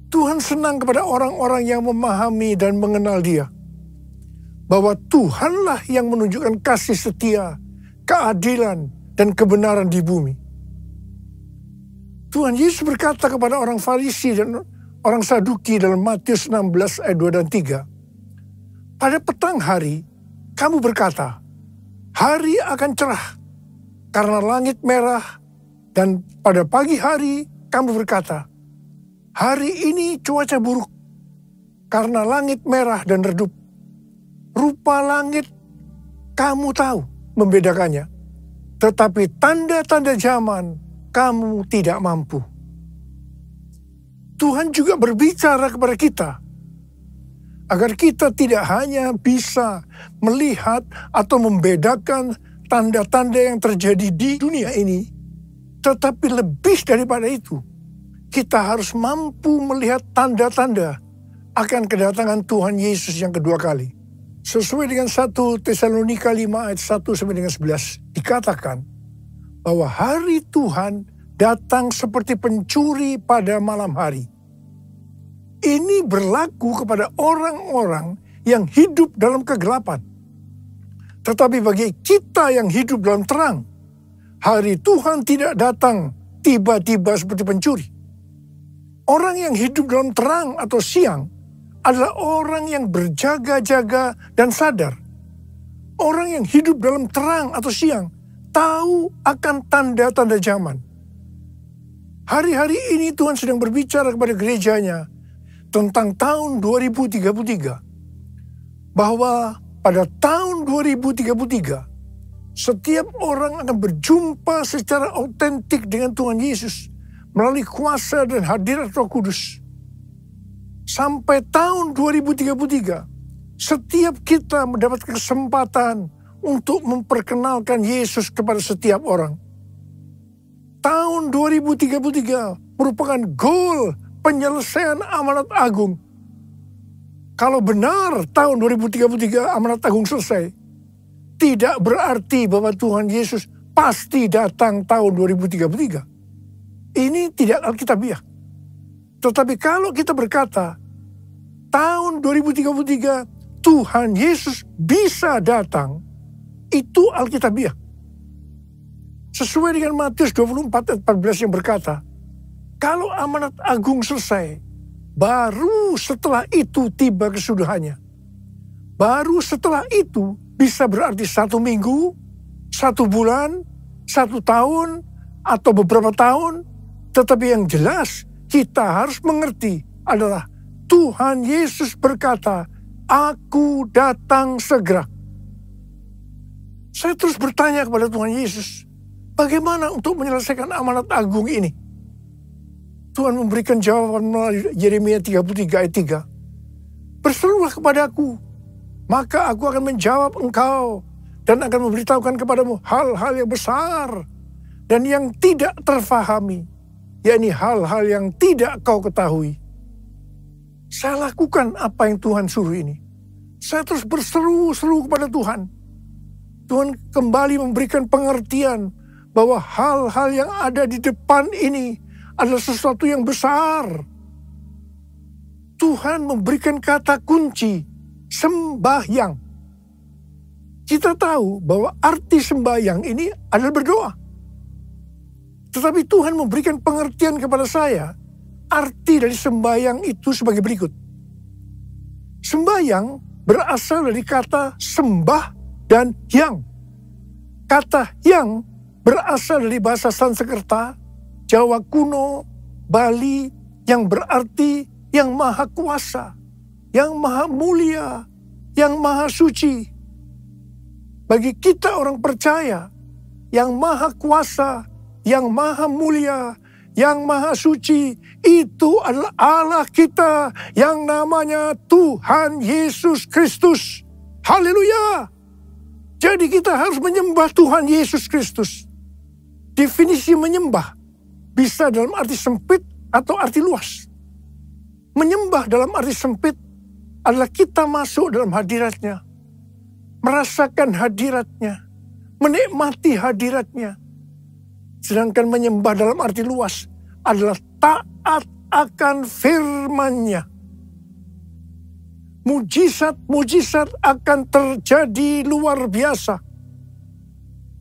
I: Tuhan senang kepada orang-orang yang memahami dan mengenal Dia, bahwa Tuhanlah yang menunjukkan kasih setia, keadilan, dan kebenaran di bumi. Tuhan Yesus berkata kepada orang Farisi dan orang Saduki dalam Matius 16 ayat 2 dan 3. Pada petang hari, kamu berkata, hari akan cerah karena langit merah. Dan pada pagi hari, kamu berkata, hari ini cuaca buruk karena langit merah dan redup. Rupa langit, kamu tahu membedakannya. Tetapi tanda-tanda zaman, kamu tidak mampu. Tuhan juga berbicara kepada kita, agar kita tidak hanya bisa melihat atau membedakan tanda-tanda yang terjadi di dunia ini, tetapi lebih daripada itu, kita harus mampu melihat tanda-tanda akan kedatangan Tuhan Yesus yang kedua kali. Sesuai dengan 1 Tesalonika 5 ayat 1 sampai dengan 11, dikatakan bahwa hari Tuhan datang seperti pencuri pada malam hari. Ini berlaku kepada orang-orang yang hidup dalam kegelapan. Tetapi bagi kita yang hidup dalam terang, hari Tuhan tidak datang tiba-tiba seperti pencuri. Orang yang hidup dalam terang atau siang adalah orang yang berjaga-jaga dan sadar. Orang yang hidup dalam terang atau siang tahu akan tanda-tanda zaman. Hari-hari ini Tuhan sedang berbicara kepada gerejanya tentang tahun 2033, bahwa pada tahun 2033, setiap orang akan berjumpa secara autentik dengan Tuhan Yesus melalui kuasa dan hadirat Roh Kudus. Sampai tahun 2033, setiap kita mendapat kesempatan untuk memperkenalkan Yesus kepada setiap orang. Tahun 2033 merupakan goal penyelesaian amanat agung. Kalau benar tahun 2033 amanat agung selesai, tidak berarti bahwa Tuhan Yesus pasti datang tahun 2033. Ini tidak alkitabiah. Tetapi kalau kita berkata, tahun 2033 Tuhan Yesus bisa datang, itu alkitabiah. Sesuai dengan Matius 24 ayat 14 yang berkata, kalau amanat agung selesai, baru setelah itu tiba kesudahannya. Baru setelah itu bisa berarti 1 minggu, 1 bulan, 1 tahun, atau beberapa tahun. Tetapi yang jelas kita harus mengerti adalah Tuhan Yesus berkata, "Aku datang segera." Saya terus bertanya kepada Tuhan Yesus, bagaimana untuk menyelesaikan amanat agung ini? Tuhan memberikan jawaban melalui Yeremia 33 ayat 3. "Berserulah kepadaku, maka aku akan menjawab engkau dan akan memberitahukan kepadamu hal-hal yang besar dan yang tidak terfahami, yakni hal-hal yang tidak kau ketahui." Saya lakukan apa yang Tuhan suruh ini. Saya terus berseru-seru kepada Tuhan. Tuhan kembali memberikan pengertian bahwa hal-hal yang ada di depan ini adalah sesuatu yang besar. Tuhan memberikan kata kunci, sembahyang. Kita tahu bahwa arti sembahyang ini adalah berdoa. Tetapi Tuhan memberikan pengertian kepada saya, arti dari sembahyang itu sebagai berikut. Sembahyang berasal dari kata sembah dan yang. Kata yang berasal dari bahasa Sanskerta, Jawa kuno, Bali, yang berarti yang maha kuasa, yang maha mulia, yang maha suci. Bagi kita orang percaya, yang maha kuasa, yang maha mulia, yang maha suci, itu adalah Allah kita yang namanya Tuhan Yesus Kristus. Haleluya! Jadi kita harus menyembah Tuhan Yesus Kristus. Definisi menyembah bisa dalam arti sempit atau arti luas. Menyembah dalam arti sempit adalah kita masuk dalam hadiratnya, merasakan hadiratnya, menikmati hadiratnya. Sedangkan menyembah dalam arti luas adalah taat akan firman-Nya. Mujizat-mujizat akan terjadi luar biasa.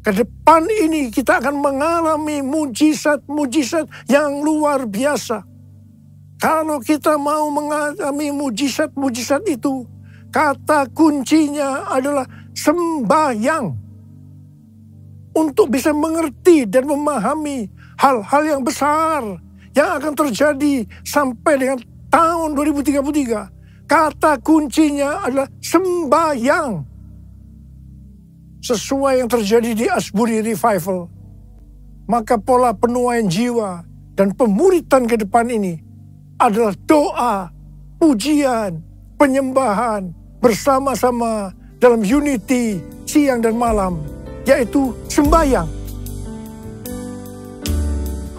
I: Ke depan ini kita akan mengalami mujizat-mujizat yang luar biasa. Kalau kita mau mengalami mujizat-mujizat itu, kata kuncinya adalah sembahyang. Untuk bisa mengerti dan memahami hal-hal yang besar yang akan terjadi sampai dengan tahun 2033. Kata kuncinya adalah sembahyang. Sesuai yang terjadi di Asbury Revival, maka pola penuaian jiwa dan pemuritan ke depan ini adalah doa, pujian, penyembahan bersama-sama dalam unity siang dan malam, yaitu sembahyang.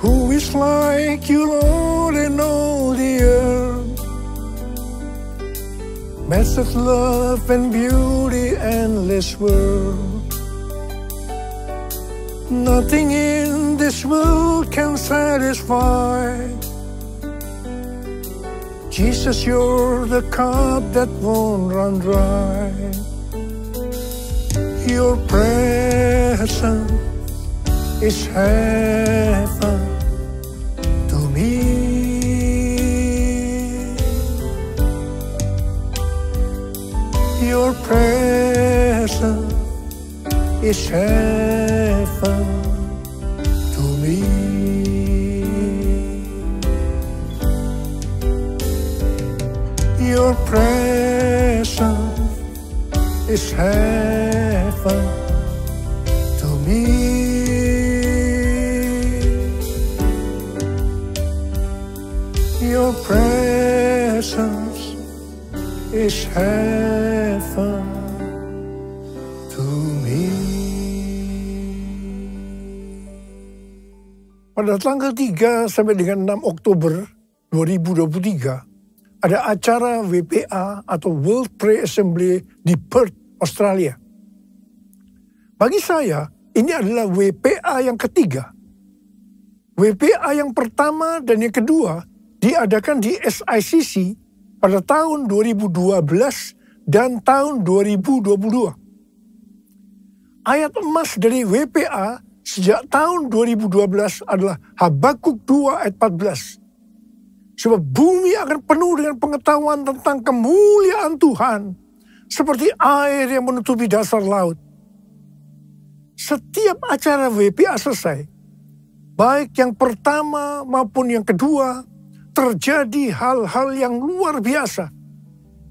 I: Who is like you, Lord, in all the earth? Massive love and beauty, endless world. Nothing in this world can satisfy. Jesus, you're the cup that won't run dry. Your presence is heaven to me. Your presence is heaven to me. presence is heaven to me. Your presence is heaven to me. Pada tanggal 3 sampai dengan 6 Oktober 2023, ada acara WPA atau World Prayer Assembly di Perth, Australia. Bagi saya, ini adalah WPA yang ketiga. WPA yang pertama dan yang kedua diadakan di SICC pada tahun 2012 dan tahun 2022. Ayat emas dari WPA sejak tahun 2012 adalah Habakuk 2 ayat 14. Sebab bumi akan penuh dengan pengetahuan tentang kemuliaan Tuhan, seperti air yang menutupi dasar laut. Setiap acara WPA selesai, baik yang pertama maupun yang kedua, terjadi hal-hal yang luar biasa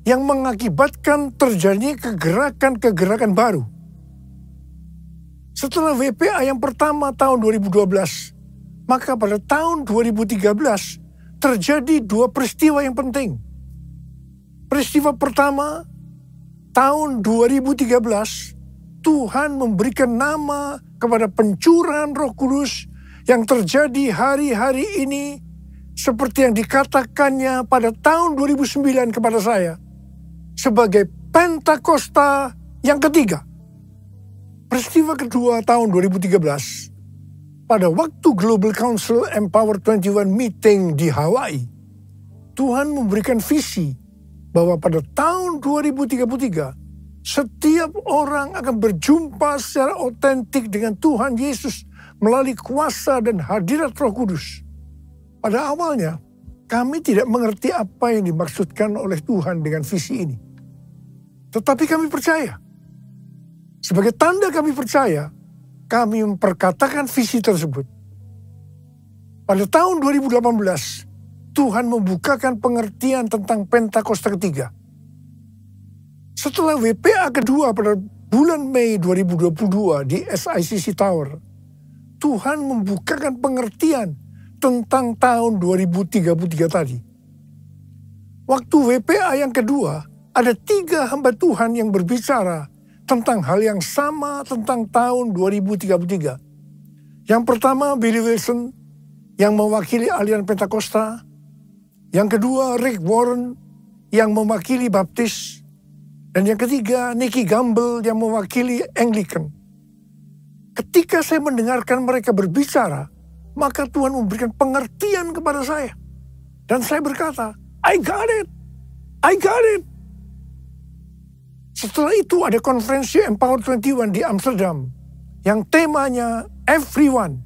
I: yang mengakibatkan terjadinya kegerakan-kegerakan baru. Setelah WPA yang pertama tahun 2012, maka pada tahun 2013 terjadi dua peristiwa yang penting. Peristiwa pertama, tahun 2013, Tuhan memberikan nama kepada pencurahan Roh Kudus yang terjadi hari-hari ini, seperti yang dikatakannya pada tahun 2009 kepada saya, sebagai Pentakosta yang ketiga. Peristiwa kedua tahun 2013, pada waktu Global Council Empower 21 meeting di Hawaii, Tuhan memberikan visi bahwa pada tahun 2033, setiap orang akan berjumpa secara otentik dengan Tuhan Yesus melalui kuasa dan hadirat Roh Kudus. Pada awalnya, kami tidak mengerti apa yang dimaksudkan oleh Tuhan dengan visi ini. Tetapi kami percaya. Sebagai tanda kami percaya, kami memperkatakan visi tersebut. Pada tahun 2018, Tuhan membukakan pengertian tentang Pentakosta ketiga. Setelah WPA kedua pada bulan Mei 2022 di SICC Tower, Tuhan membukakan pengertian tentang tahun 2033 tadi. Waktu WPA yang kedua, ada 3 hamba Tuhan yang berbicara tentang hal yang sama tentang tahun 2033. Yang pertama, Billy Wilson yang mewakili aliran Pentakosta. Yang kedua, Rick Warren yang mewakili Baptis. Dan yang ketiga, Nicky Gamble yang mewakili Anglican. Ketika saya mendengarkan mereka berbicara, maka Tuhan memberikan pengertian kepada saya. Dan saya berkata, I got it. I got it. Setelah itu ada konferensi Empower 21 di Amsterdam yang temanya Everyone.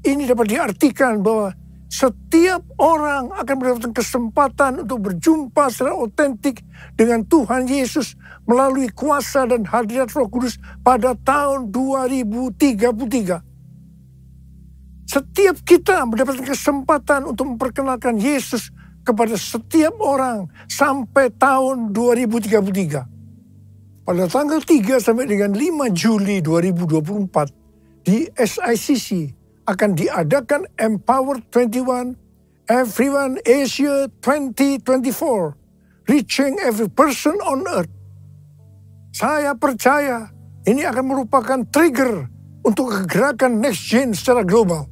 I: Ini dapat diartikan bahwa setiap orang akan mendapatkan kesempatan untuk berjumpa secara otentik dengan Tuhan Yesus melalui kuasa dan hadirat Roh Kudus pada tahun 2033. Setiap kita mendapatkan kesempatan untuk memperkenalkan Yesus kepada setiap orang sampai tahun 2033. Pada tanggal 3 sampai dengan 5 Juli 2024 di SICC akan diadakan Empower 21 Everyone Asia 2024, Reaching Every Person on Earth. Saya percaya ini akan merupakan trigger untuk kegerakan Next Gen secara global.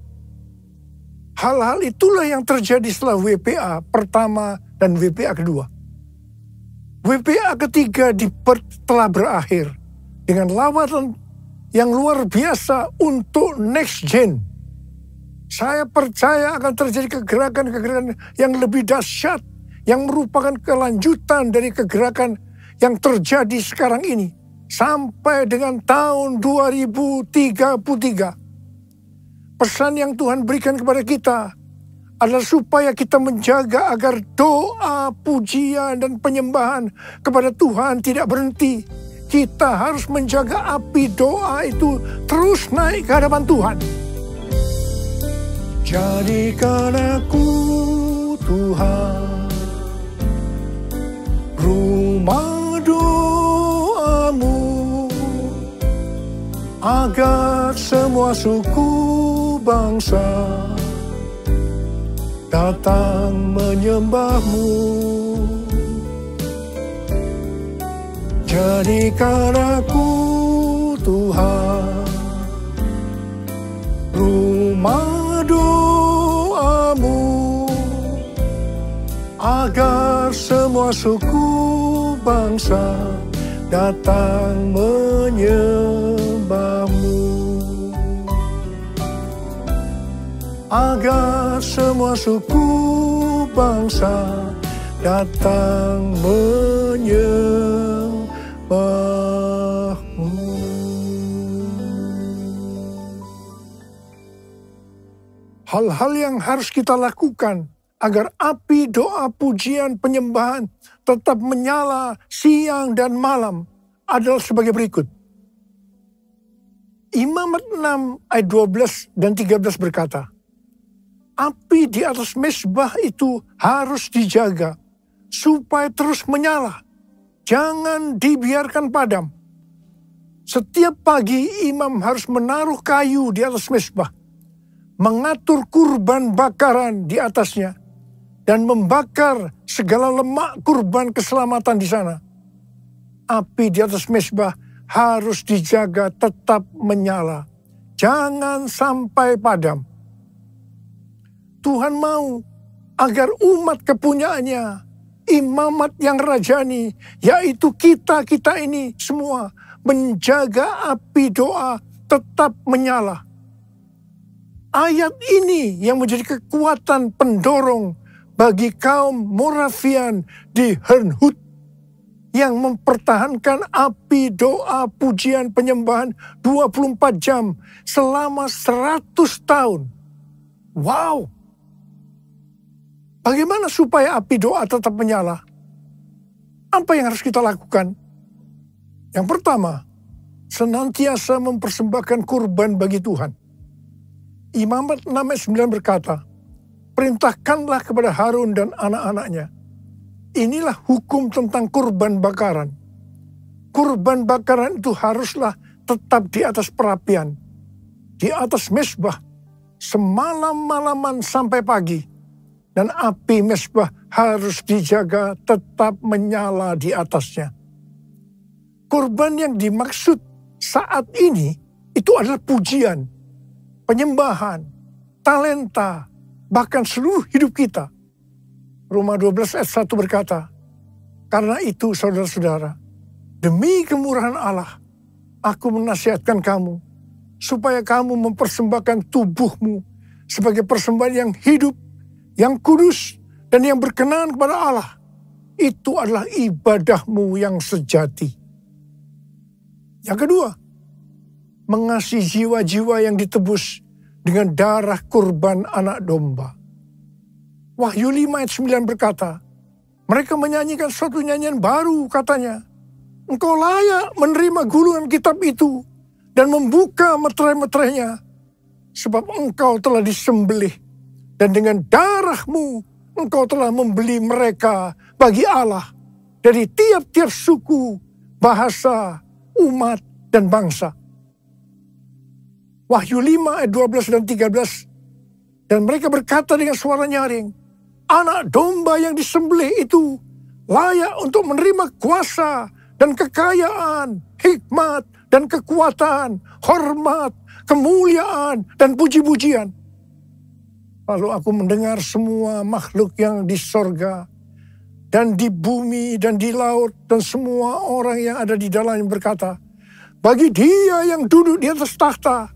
I: Hal-hal itulah yang terjadi setelah WPA pertama dan WPA kedua. WPA ketiga di Perth telah berakhir dengan lawatan yang luar biasa untuk Next Gen. Saya percaya akan terjadi kegerakan-kegerakan yang lebih dahsyat, yang merupakan kelanjutan dari kegerakan yang terjadi sekarang ini sampai dengan tahun 2033. Pesan yang Tuhan berikan kepada kita adalah supaya kita menjaga agar doa, pujian, dan penyembahan kepada Tuhan tidak berhenti. Kita harus menjaga api doa itu terus naik ke hadapan Tuhan. Jadikan aku Tuhan rumah doamu, agar semua suku bangsa datang menyembahmu. Jadikan aku Tuhan rumah doamu, agar semua suku bangsa datang menyembahmu. Agar semua suku bangsa datang menyembahmu. Hal-hal yang harus kita lakukan agar api doa pujian penyembahan tetap menyala siang dan malam adalah sebagai berikut. Imamat 6 ayat 12 dan 13 berkata, api di atas mezbah itu harus dijaga supaya terus menyala. Jangan dibiarkan padam. Setiap pagi imam harus menaruh kayu di atas mezbah, mengatur kurban bakaran di atasnya, dan membakar segala lemak kurban keselamatan di sana. Api di atas mezbah harus dijaga tetap menyala. Jangan sampai padam. Tuhan mau agar umat kepunyaannya, imamat yang rajani, yaitu kita ini semua, menjaga api doa tetap menyala. Ayat ini yang menjadi kekuatan pendorong bagi kaum Moravian di Herrnhut yang mempertahankan api doa pujian penyembahan 24 jam selama 100 tahun. Wow! Bagaimana supaya api doa tetap menyala? Apa yang harus kita lakukan? Yang pertama, senantiasa mempersembahkan kurban bagi Tuhan. Imamat 6 ayat 9 berkata, perintahkanlah kepada Harun dan anak-anaknya. Inilah hukum tentang kurban bakaran. Kurban bakaran itu haruslah tetap di atas perapian, di atas mezbah, semalam-malaman sampai pagi. Dan api mezbah harus dijaga tetap menyala di atasnya. Kurban yang dimaksud saat ini itu adalah pujian, penyembahan, talenta, bahkan seluruh hidup kita. Roma 12 ayat 1 berkata, karena itu saudara-saudara, demi kemurahan Allah, aku menasihatkan kamu, supaya kamu mempersembahkan tubuhmu sebagai persembahan yang hidup, yang kudus, dan yang berkenan kepada Allah. Itu adalah ibadahmu yang sejati. Yang kedua, mengasihi jiwa-jiwa yang ditebus dengan darah kurban anak domba. Wahyu 5 ayat 9 berkata, mereka menyanyikan suatu nyanyian baru, katanya, engkau layak menerima gulungan kitab itu dan membuka meterai-meterainya, sebab engkau telah disembelih, dan dengan darahmu engkau telah membeli mereka bagi Allah dari tiap-tiap suku, bahasa, umat, dan bangsa. Wahyu 5 ayat 12 dan 13. Dan mereka berkata dengan suara nyaring, anak domba yang disembelih itu layak untuk menerima kuasa dan kekayaan, hikmat dan kekuatan, hormat, kemuliaan, dan puji-pujian. Lalu aku mendengar semua makhluk yang di sorga, dan di bumi, dan di laut, dan semua orang yang ada di dalamnya berkata, bagi dia yang duduk di atas tahta,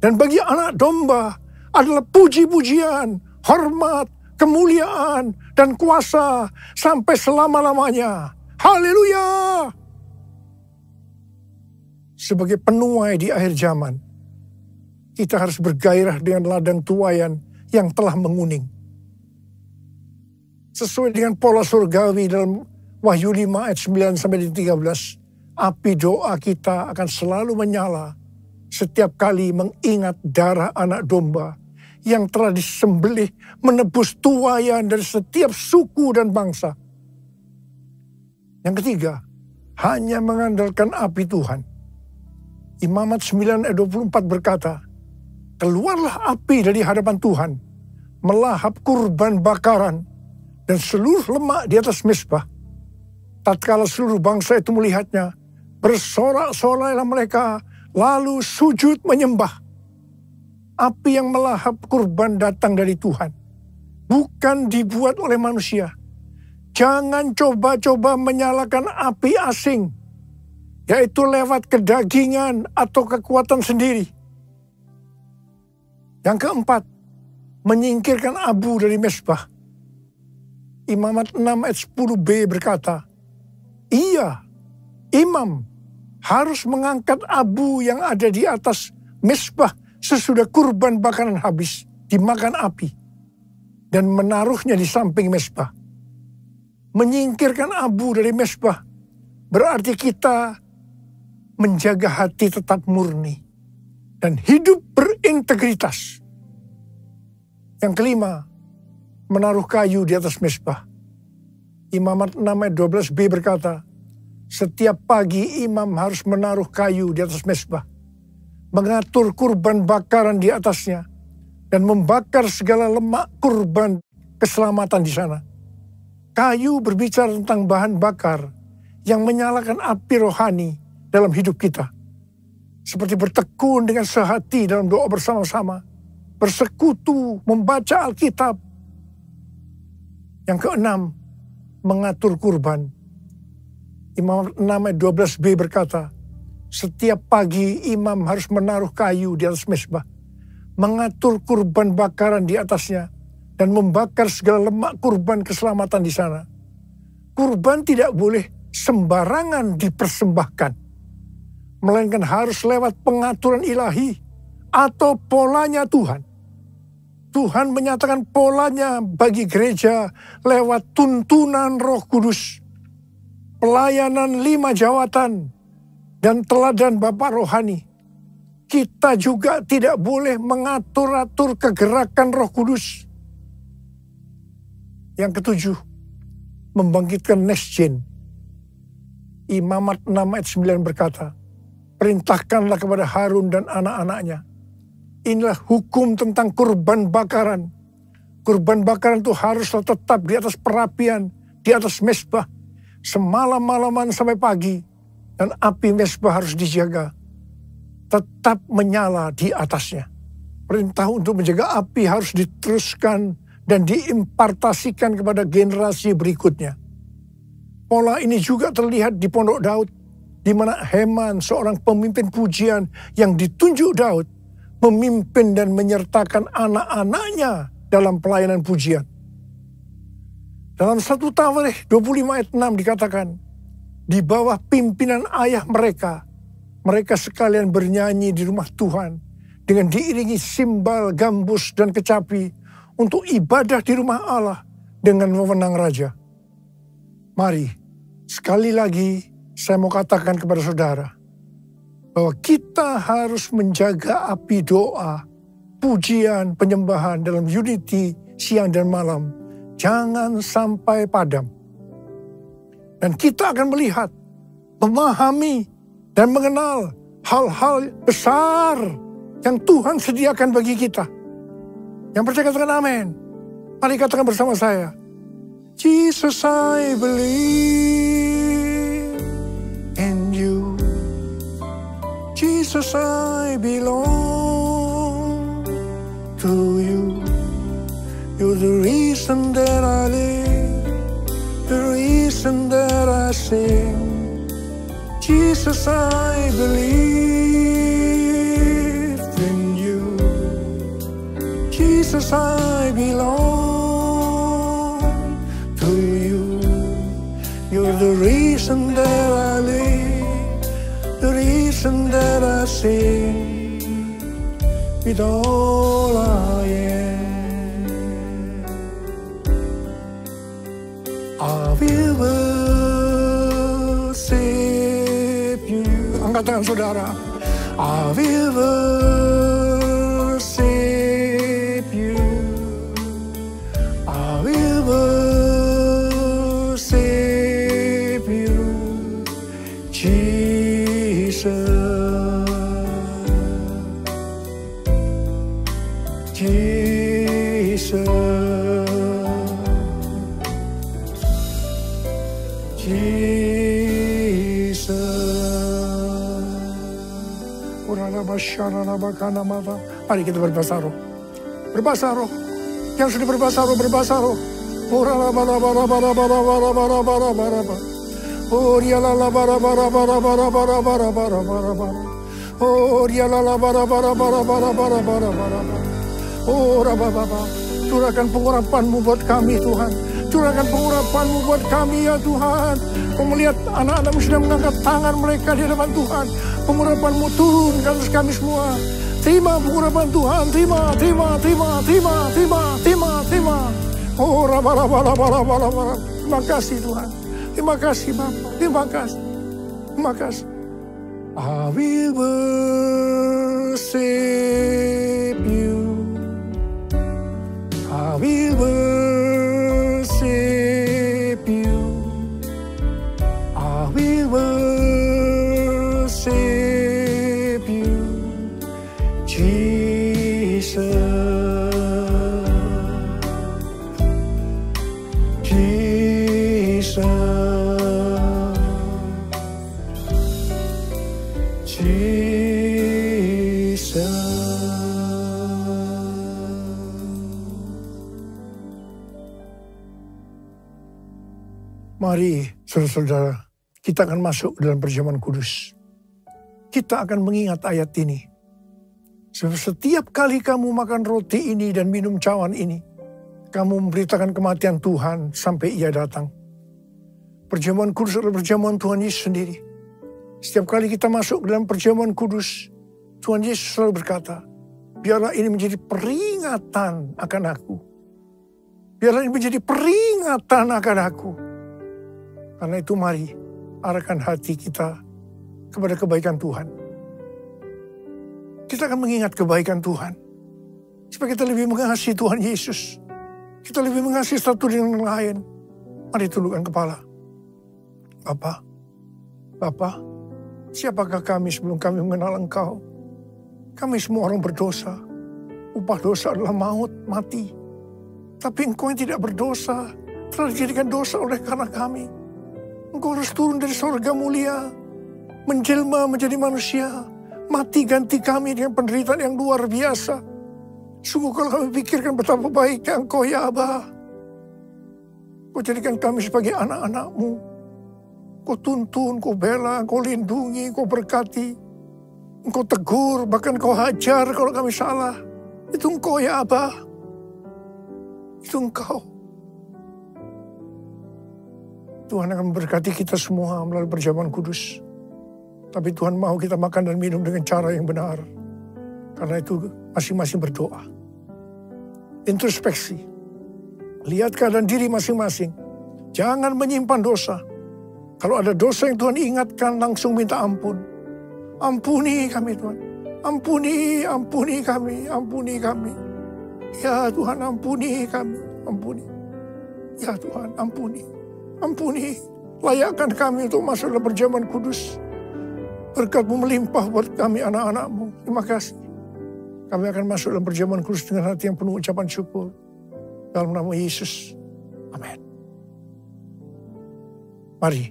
I: dan bagi anak domba adalah puji-pujian, hormat, kemuliaan, dan kuasa sampai selama-lamanya. Haleluya! Sebagai penuai di akhir zaman, kita harus bergairah dengan ladang tuaian yang telah menguning. Sesuai dengan pola surgawi dalam Wahyu 5 ayat 9 sampai 13, api doa kita akan selalu menyala setiap kali mengingat darah anak domba yang telah disembelih menebus tuaian dari setiap suku dan bangsa. Yang ketiga, hanya mengandalkan api Tuhan. Imamat 9 ayat 24 berkata, keluarlah api dari hadapan Tuhan, melahap kurban bakaran dan seluruh lemak di atas mezbah. Tatkala seluruh bangsa itu melihatnya, bersorak-sorailah mereka, lalu sujud menyembah. Api yang melahap kurban datang dari Tuhan, bukan dibuat oleh manusia. Jangan coba-coba menyalakan api asing, yaitu lewat kedagingan atau kekuatan sendiri. Yang keempat, menyingkirkan abu dari mezbah. Imamat 6 ayat 10b berkata, iya, imam harus mengangkat abu yang ada di atas mezbah sesudah kurban bakaran habis dimakan api dan menaruhnya di samping mezbah. Menyingkirkan abu dari mezbah berarti kita menjaga hati tetap murni dan hidup berintegritas. Yang kelima, menaruh kayu di atas mezbah. Imamat 6 ayat 12b berkata, setiap pagi imam harus menaruh kayu di atas mezbah, mengatur kurban bakaran di atasnya, dan membakar segala lemak kurban keselamatan di sana. Kayu berbicara tentang bahan bakar yang menyalakan api rohani dalam hidup kita. Seperti bertekun dengan sehati dalam doa bersama-sama, bersekutu, membaca Alkitab. Yang keenam, mengatur kurban. Imam 6 ayat 12b berkata, setiap pagi imam harus menaruh kayu di atas mezbah, mengatur kurban bakaran di atasnya, dan membakar segala lemak kurban keselamatan di sana. Kurban tidak boleh sembarangan dipersembahkan, melainkan harus lewat pengaturan ilahi atau polanya Tuhan. Tuhan menyatakan polanya bagi gereja lewat tuntunan Roh Kudus, pelayanan 5 jawatan, dan teladan Bapak Rohani. Kita juga tidak boleh mengatur-atur kegerakan Roh Kudus. Yang ketujuh, membangkitkan next gen. Imamat 6 ayat 9 berkata, perintahkanlah kepada Harun dan anak-anaknya. Inilah hukum tentang kurban bakaran. Kurban bakaran itu haruslah tetap di atas perapian, di atas mezbah, semalam-malaman sampai pagi. Dan api mezbah harus dijaga, tetap menyala di atasnya. Perintah untuk menjaga api harus diteruskan dan diimpartasikan kepada generasi berikutnya. Pola ini juga terlihat di Pondok Daud, di mana Heman, seorang pemimpin pujian yang ditunjuk Daud, memimpin dan menyertakan anak-anaknya dalam pelayanan pujian. Dalam 1 Tawarikh 25 ayat 6 dikatakan, di bawah pimpinan ayah mereka, mereka sekalian bernyanyi di rumah Tuhan dengan diiringi simbal, gambus, dan kecapi untuk ibadah di rumah Allah dengan wewenang raja. Mari, sekali lagi saya mau katakan kepada saudara, bahwa kita harus menjaga api doa, pujian, penyembahan dalam unity siang dan malam. Jangan sampai padam. Dan kita akan melihat, memahami, dan mengenal hal-hal besar yang Tuhan sediakan bagi kita. Yang percaya katakan amin. Mari katakan bersama saya. Jesus, I believe in you. Jesus, I belong to you. You're the reason that I live, the reason that I sing. Jesus, I believe in you. Jesus, I belong to you. You're the reason that I live, the reason that I sing with all I am. I will worship you. Angkat tangan saudara. I will worship you. I will worship you. Jesus, Jesus. Mari kita berbahasa roh. Berbahasa roh. Yang sudah berbahasa roh, berbahasa roh. Oh dia la bara bara bara bara bara bara bara bara bara. Oh dia la bara bara bara bara bara bara bara. Oh Rababa, curahkan pengurapan-Mu buat kami Tuhan. Curahkan pengurapan-Mu buat kami ya Tuhan. Kau melihat anak-anak-Mu sedang mengangkat tangan mereka di hadapan Tuhan. Pengurapan-Mu turun ke atas kami semua. Terima pengurapan Tuhan, terima, terima, terima, terima, terima, terima, terima. Oh Rababa. Terima kasih Tuhan. Terima kasih Bapa, terima kasih, terima kasih. I will worship you, I will worship you, I will worship you, Jesus, Jesus. Mari saudara-saudara, kita akan masuk dalam perjamuan kudus. Kita akan mengingat ayat ini. Setiap kali kamu makan roti ini dan minum cawan ini, kamu memberitakan kematian Tuhan sampai Ia datang. Perjamuan kudus adalah perjamuan Tuhan Yesus sendiri. Setiap kali kita masuk dalam perjamuan kudus, Tuhan Yesus selalu berkata, biarlah ini menjadi peringatan akan aku. Biarlah ini menjadi peringatan akan aku. Karena itu mari arahkan hati kita kepada kebaikan Tuhan. Kita akan mengingat kebaikan Tuhan. Supaya kita lebih mengasihi Tuhan Yesus. Kita lebih mengasihi satu dengan yang lain. Mari tundukkan kepala. Bapa, siapakah kami sebelum kami mengenal Engkau? Kami semua orang berdosa. Upah dosa adalah maut, mati. Tapi Engkau yang tidak berdosa telah dijadikan dosa oleh karena kami. Engkau harus turun dari surga mulia, menjelma menjadi manusia, mati ganti kami dengan penderitaan yang luar biasa. Sungguh kalau kami pikirkan betapa baiknya Engkau ya Aba. Kau jadikan kami sebagai anak-anak-Mu. Kau tuntun, Kau bela, Kau lindungi, Kau berkati. Engkau tegur, bahkan Kau hajar kalau kami salah. Itu Engkau ya Aba. Itu Engkau. Tuhan akan memberkati kita semua melalui perjamuan kudus. Tapi Tuhan mau kita makan dan minum dengan cara yang benar. Karena itu masing-masing berdoa. Introspeksi. Lihat keadaan diri masing-masing. Jangan menyimpan dosa. Kalau ada dosa yang Tuhan ingatkan, langsung minta ampun. Ampuni kami Tuhan. Ampuni kami. Ampuni kami. Ya Tuhan, ampuni kami. Ampuni. Ya Tuhan, ampuni. Ampuni, layakkan kami untuk masuk dalam perjamuan kudus. Berkat-Mu melimpah buat kami anak-anak-Mu. Terima kasih. Kami akan masuk dalam perjamuan kudus dengan hati yang penuh ucapan syukur. Dalam nama Yesus. Amin. Mari.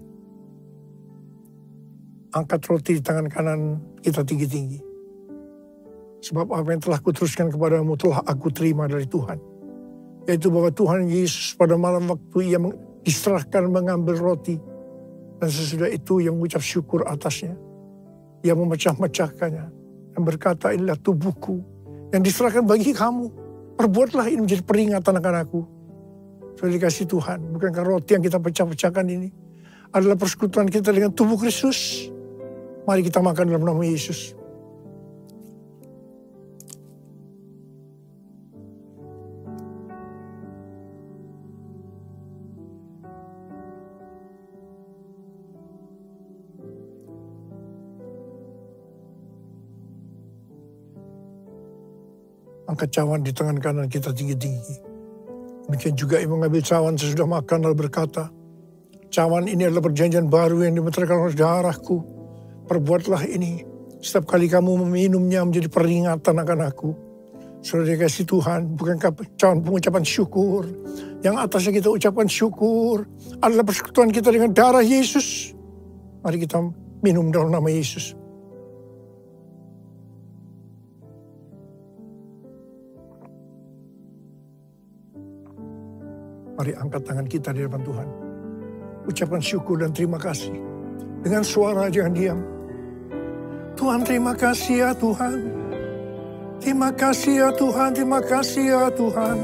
I: Angkat roti di tangan kanan kita tinggi-tinggi. Sebab apa yang telah kuteruskan kepadamu telah aku terima dari Tuhan. Yaitu bahwa Tuhan Yesus pada malam waktu Ia diserahkan mengambil roti. Dan sesudah itu yang mengucap syukur atasnya. Ia memecah-mecahkannya. Dan berkata, inilah tubuhku yang diserahkan bagi kamu. Perbuatlah ini menjadi peringatan akan aku. Sudah dikasih Tuhan. Bukankah roti yang kita pecah-pecahkan ini adalah persekutuan kita dengan tubuh Kristus? Mari kita makan dalam nama Yesus. Angkat cawan di tangan kanan kita tinggi-tinggi. Demikian juga Ia mengambil cawan sesudah makan lalu berkata, cawan ini adalah perjanjian baru yang dimeteraikan oleh darahku. Perbuatlah ini setiap kali kamu meminumnya menjadi peringatan akan aku. Saudara dikasih Tuhan, bukankah pengucapan syukur. Yang atasnya kita ucapkan syukur adalah persekutuan kita dengan darah Yesus. Mari kita minum dalam nama Yesus. Mari angkat tangan kita di depan Tuhan. Ucapkan syukur dan terima kasih. Dengan suara, jangan diam. Tuhan, terima kasih ya Tuhan. Terima kasih ya Tuhan, terima kasih ya Tuhan.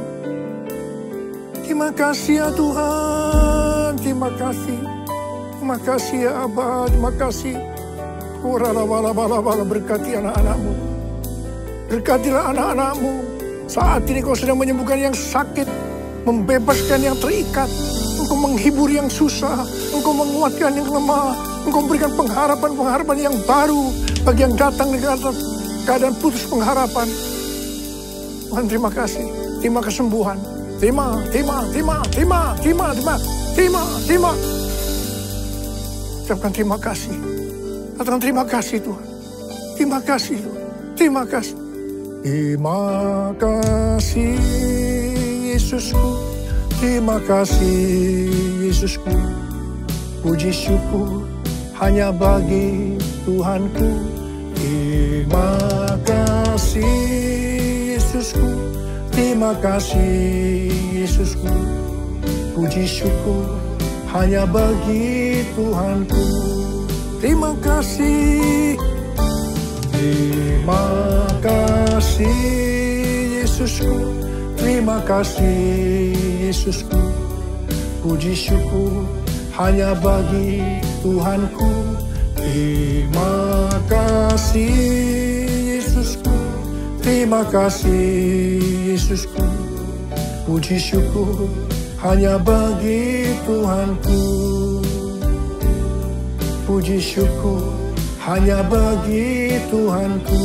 I: Terima kasih ya Tuhan, terima kasih. Terima kasih ya Abah, terima kasih. Bala berkati anak-anakmu. Berkatilah anak-anakmu. Saat ini kau sedang menyembuhkan yang sakit, membebaskan yang terikat. Engkau menghibur yang susah, engkau menguatkan yang lemah. Engkau memberikan pengharapan-pengharapan yang baru bagi yang datang dengan keadaan putus pengharapan. Tuhan, terima kasih. Terima kesembuhan. Terima. Ucapkan terima kasih. Katakan terima kasih Tuhan. Terima kasih Tuhan. Terima kasih. Terima kasih Yesusku. Terima kasih Yesusku. Puji syukur hanya bagi Tuhanku. Terima kasih Yesusku. Terima kasih Yesusku. Puji syukur hanya bagi Tuhanku. Terima kasih. Terima kasih Yesusku. Terima kasih Yesusku. Puji syukur hanya bagi Tuhanku. Terima kasih Yesusku. Terima kasih Yesusku. Puji syukur hanya bagi Tuhanku. Puji syukur hanya bagi Tuhanku.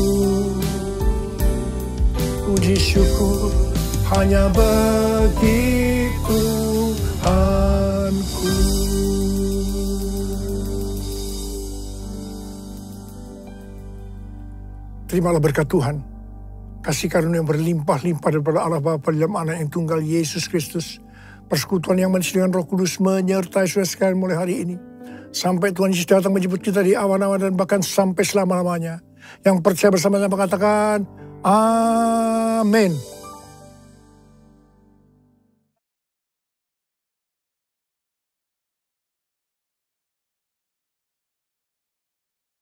I: Puji syukur hanya bagi Tuhanku. Terimalah berkat Tuhan. Kasih karunia yang berlimpah-limpah daripada Allah Bapa dalam Anak yang tunggal Yesus Kristus. Persekutuan yang manis dengan Roh Kudus menyertai saudara sekalian mulai hari ini. Sampai Tuhan Yesus datang menjemput kita di awan-awan dan bahkan sampai selama-lamanya. Yang percaya bersama-sama katakan, Amin.